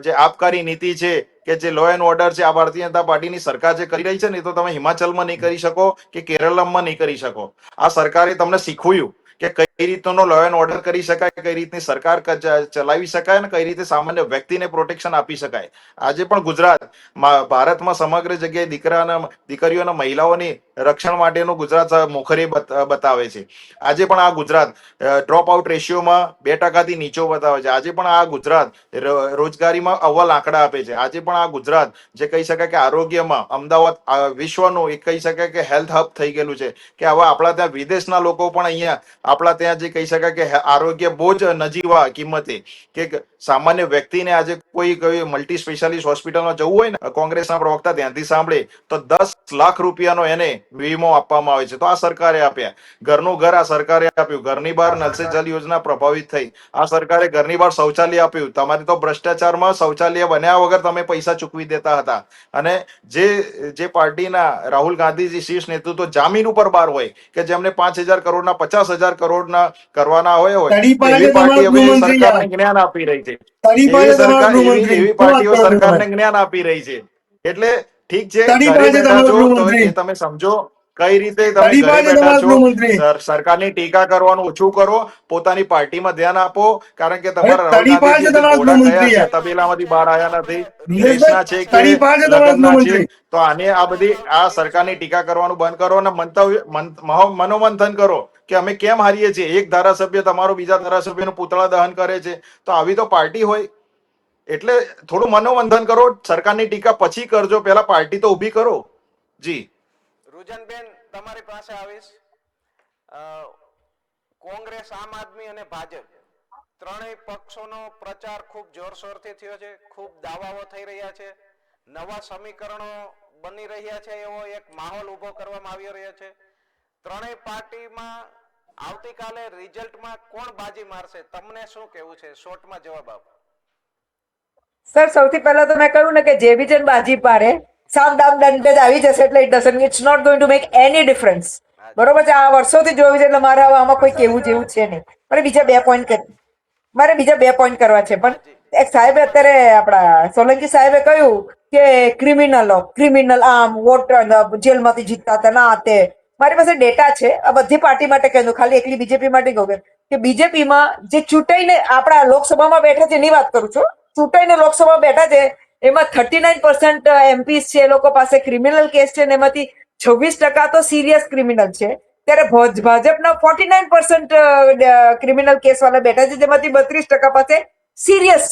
જે આબકારી નીતિ છે કે જે લો એન્ડ ઓર્ડર છે, આ ભારતીય જનતા પાર્ટીની સરકાર જે કરી રહી છે ને, તો તમે હિમાચલમાં નહીં કરી શકો કે કેરળમાં નહીં કરી શકો. આ સરકારે તમને શીખવ્યું કે કઈ રીતનો લો એન્ડ ઓર્ડર કરી શકાય, કઈ રીતની સરકાર ચલાવી શકાય અને કઈ રીતે સામાન્ય વ્યક્તિને પ્રોટેક્શન આપી શકાય. આજે પણ ગુજરાત ભારતમાં સમગ્ર જગ્યાએ દીકરીઓ અને મહિલાઓની રક્ષણ માટેનું ગુજરાત મોખરે બતાવે છે. આજે પણ આ ગુજરાત ડ્રોપ આઉટ રેશિયોમાં 2% નીચો બતાવે છે. આજે પણ આ ગુજરાત રોજગારીમાં અવ્વલ આંકડા આપે છે. આજે પણ આ ગુજરાત જે કહી શકાય કે આરોગ્યમાં અમદાવાદ વિશ્વનું એક કહી શકાય કે હેલ્થ હબ થઈ ગયેલું છે, કે હવે આપણા ત્યાં વિદેશના લોકો પણ અહીંયા આપણા ત્યાં જે કહી શકાય કે આરોગ્ય બહુ જ નજીવા કિંમતે, કે સામાન્ય વ્યક્તિને આજે કોઈ મલ્ટી સ્પેશિયાલિસ્ટ હોસ્પિટલમાં જવું હોય ને, કોંગ્રેસના પ્રવક્તા ત્યાંથી સાંભળે તો 10 લાખ રૂપિયાનો એને વીમો આપવામાં આવે છે. તો આ સરકારે આપ્યા. ઘરનું ઘર આ સરકારે આપ્યું. ઘરની બહાર નલ સે જલ યોજના પ્રભાવિત થઈ, આ સરકારે ઘરની બહાર શૌચાલય આપ્યું. તમારે તો ભ્રષ્ટાચારમાં શૌચાલય બન્યા વગર તમે પૈસા ચૂકવી દેતા હતા. અને જે પાર્ટીના રાહુલ ગાંધીજી શીર્ષ નેતૃત્વ જામીન ઉપર બહાર હોય, કે જેમને 5,000 કરોડના 50,000 કરોડના કરવાના હોય એવી પાર્ટી હવે સરકારને જ્ઞાન આપી રહી છે. એવી સરકાર એવી પાર્ટીઓ સરકારને જ્ઞાન આપી રહી છે. એટલે ઠીક છે, ઘરે બેઠા છો તો એ તમે સમજો કઈ રીતે તમે ઘરે બેઠા છો. સરકારની ટીકા કરવાનું ઓછું કરો, પોતાની પાર્ટીમાં ધ્યાન આપો. કારણ કે તમારા રાહુલ ગાંધીજી ઘોડા કયા છે, તબેલામાંથી બહાર આવ્યા નથી, દેશના છે કે લગ્નના છે. તો આને આ બધી આ સરકારની ટીકા કરવાનું બંધ કરો અને મનોમંથન કરો કે અમે કેમ હારીએ છીએ. એક ધારાસભ્ય તમારો બીજા ધારાસભ્યનું પુતળા દહન કરે છે, તો આવી તો પાર્ટી હોય? એટલે થોડું મનોમંથન કરો. સરકારની ટીકા પછી કરજો, પહેલા પાર્ટી તો ઊભી કરો. જી રુજનબેન, તમારી પાસે આવીશ. કોંગ્રેસ, આમ આદમી અને ભાજપ ત્રણેય પક્ષોનો પ્રચાર ખૂબ જોરશોરથી થયો છે. ખૂબ દાવાઓ થઈ રહ્યા છે. નવા સમીકરણો બની રહ્યા છે એવો એક માહોલ ઉભો કરવામાં આવી રહ્યો છે. ત્રણેય પાર્ટીમાં આવતીકાલે રિઝલ્ટમાં કોણ બાજી મારશે, તમને શું કહેવું છે? શોર્ટમાં જવાબ આપો. સર, સૌથી પહેલા તો મેં કહ્યું ને કે જે બી જણ બાજી પારે સામ દામ દંડ જ આવી જશે, એટલે it's not going to make any difference. બરોબર છે? આ વર્ષોથી જોયું છે, એટલે મારે હવે આમાં કોઈ કેવું જેવું છે નહીં. મારે બીજા બે પોઈન્ટ કરવા છે. પણ એક સાહેબે અત્યારે આપણા સોલંકી સાહેબે કહ્યું કે ક્રિમિનલ આમ વોટ જેલમાંથી જીતતા હતા ના તે. મારી પાસે ડેટા છે, આ બધી પાર્ટી માટે કહ્યું, ખાલી એકલી બીજેપી માટે કહું કે બીજેપીમાં જે ચૂંટાઈને આપણા લોકસભામાં બેઠા છે એની વાત કરું છું. ચૂંટાઈને લોકસભા બેઠા છે એમાં 39% એમપીસ છે, એ લોકો પાસે ક્રિમિનલ કેસ છે, ને એમાંથી 26% તો સિરિયસ ક્રિમિનલ છે. ત્યારે ભાજપના 49% ક્રિમિનલ કેસ વાળા બેઠા છે, જેમાંથી 32% પાસે સિરિયસ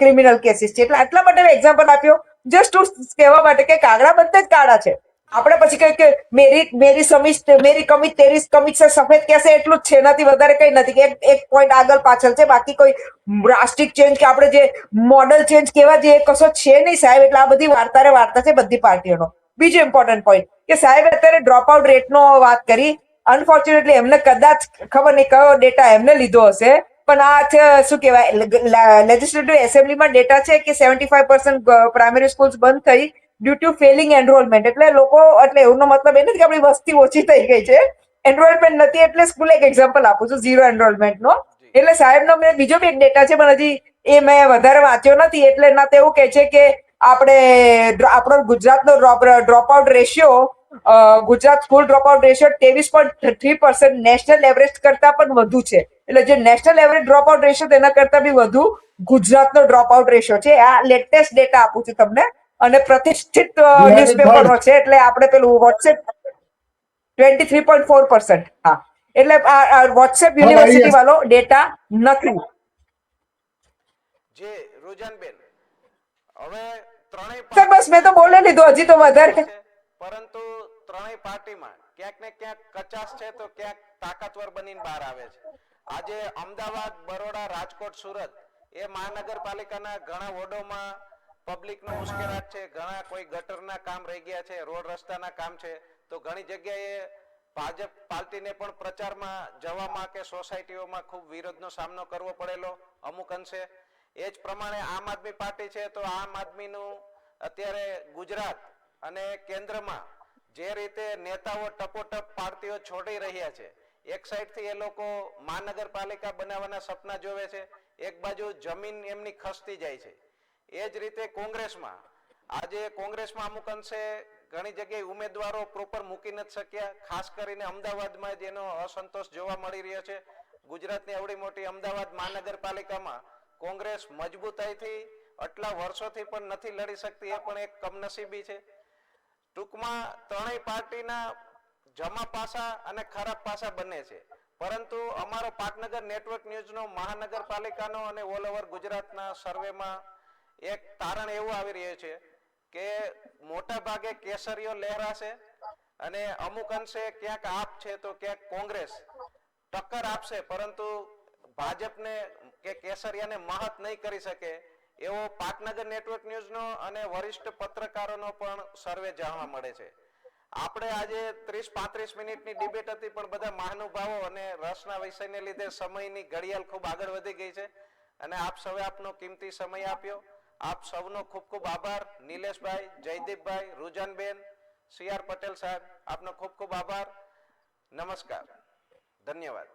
ક્રિમિનલ કેસીસ છે. એટલે આટલા માટે મેં એક્ઝામ્પલ આપ્યો, જસ્ટ કહેવા માટે કે કાગડા બધા જ કાળા છે. આપણે પછી કહીએ કે મેરી કમીજ તેરી કમીજ સે સફેદ કેસે, એટલું જ છે, એનાથી વધારે કઈ નથી. કે એક પોઈન્ટ આગળ પાછળ છે, બાકી કોઈ ડ્રાસ્ટિક ચેન્જ કે આપણે જે મોડલ ચેન્જ કેવા જે કશો છે નહીં સાહેબ. એટલે આ બધી વાર્તા છે બધી પાર્ટીઓનો. બીજો ઇમ્પોર્ટન્ટ પોઈન્ટ કે સાહેબ અત્યારે ડ્રોપ આઉટ રેટનો વાત કરી. અનફોર્ચ્યુનેટલી એમને કદાચ ખબર નહીં કયો ડેટા એમને લીધો હશે, પણ આ શું કહેવાય, લેજિસ્લેટિવ એસેમ્બલીમાં ડેટા છે કે 75% પ્રાઇમરી સ્કૂલ્સ બંધ થઈ ડ્યુ ટુ ફેલિંગ એનરોલમેન્ટ. એટલે એનો મતલબ એ નથી કે આપણી વસ્તી ઓછી થઈ ગઈ છે, એનરોલમેન્ટ નથી. એટલે સ્કૂલ એક એક્ઝામ્પલ આપું છું ઝીરો એનરોલમેન્ટનો. એટલે સાહેબનો મેં બીજો બી એક ડેટા છે, પણ હજી એ મેં વધારે વાંચ્યો નથી. એટલે એના તો એવું કહે છે કે આપણો ગુજરાતનો drop out ratio, Gujarat school drop out ratio 23.3% national average કરતા પણ વધુ છે. એટલે જે national average drop out ratio તેના કરતા બી વધુ ગુજરાતનો ડ્રોપ આઉટ રેશિયો છે. આ લેટેસ્ટ ડેટા આપું છું તમને, અને પ્રતિષ્ઠિત ન્યૂઝપેપરનો છે. એટલે આપણે પેલું વોટ્સએપ 23.4%. હા, એટલે આ વોટ્સએપ યુનિવર્સિટી વાળો ડેટા નથી. જે રુજનબેન, હવે ત્રણેય સર બસ મેં તો બોલે લીધું, હજી તો વધારે. પરંતુ ત્રણેય પાર્ટીમાં ક્યાંક ને ક્યાંક કચાશ છે, તો ક્યાંક તાકાતવર બનીને બહાર આવે છે. આજે અમદાવાદ, બરોડા, રાજકોટ, સુરત એ મહાનગરપાલિકાના ઘણા વોર્ડોમાં પબ્લિકનો ઉશ્કેરાટ છે. ઘણા કોઈ ગટરના કામ રહી ગયા છે, રોડ રસ્તાના કામ છે. તો ઘણી જગ્યાએ ભાજપ પાર્ટીને પણ પ્રચારમાં જવામાં કે સોસાયટીઓમાં ખૂબ વિરોધનો સામનો કરવો પડેલો અમુક અંશે. એ જ પ્રમાણે આમ આદમી પાર્ટી છે, તો આમ આદમીનું અત્યારે ગુજરાત અને કેન્દ્રમાં જે રીતે નેતાઓ ટપોટપ પાર્ટીઓ છોડી રહ્યા છે, એક સાઈડથી એ લોકો મહાનગરપાલિકા બનાવવાના સપના જોવે છે, એક બાજુ જમીન એમની ખસતી જાય છે. એ જ રીતે કોંગ્રેસમાં અમુક અંશે ઘણી જગ્યાએ ઉમેદવારો પ્રોપર મૂકી નથી શક્યા. ખાસ કરીને અમદાવાદમાં જેનો અસંતોષ જોવા મળી રહ્યો છે. ગુજરાતની એવડી મોટી અમદાવાદ મહાનગરપાલિકામાં કોંગ્રેસ મજબૂતાઈથી આટલા વર્ષોથી પણ નથી લડી શકતી, એ પણ એક કમનસીબી છે. ટૂંકમાં ત્રણેય પાર્ટીના જમા પાસા અને ખરાબ પાસા બંને છે, પરંતુ અમારો પાટનગર નેટવર્ક ન્યૂઝનો મહાનગરપાલિકાનો અને ઓલ ઓવર ગુજરાતના સર્વેમાં એક તારણ એવું આવી રહ્યું છે કે મોટા ભાગે કેસરીઓ લહેરાશે અને અમુક અંશે ક્યાંક આપ છે તો ક્યાંક કોંગ્રેસ ટક્કર આપશે, પરંતુ ભાજપને કે કેસરિયાને મહત નહીં કરી શકે એવો પાટનગર નેટવર્ક ન્યૂઝનો અને વરિષ્ઠ પત્રકારોનો પણ સર્વે જાણવા મળે છે. આપણે આજે 30-35 મિનિટની ડિબેટ હતી, પણ બધા મહાનુભાવો અને રસના વિષયને લીધે સમયની ઘડિયાળ ખૂબ આગળ વધી ગઈ છે અને આપ સૌએ આપનો કિંમતી સમય આપ્યો. આપ સૌનો ખૂબ ખૂબ આભાર. નિલેશભાઈ, જયદીપભાઈ, રૂજાનબેન, CR પટેલ સાહેબ, આપનો ખૂબ ખૂબ આભાર. નમસ્કાર, ધન્યવાદ.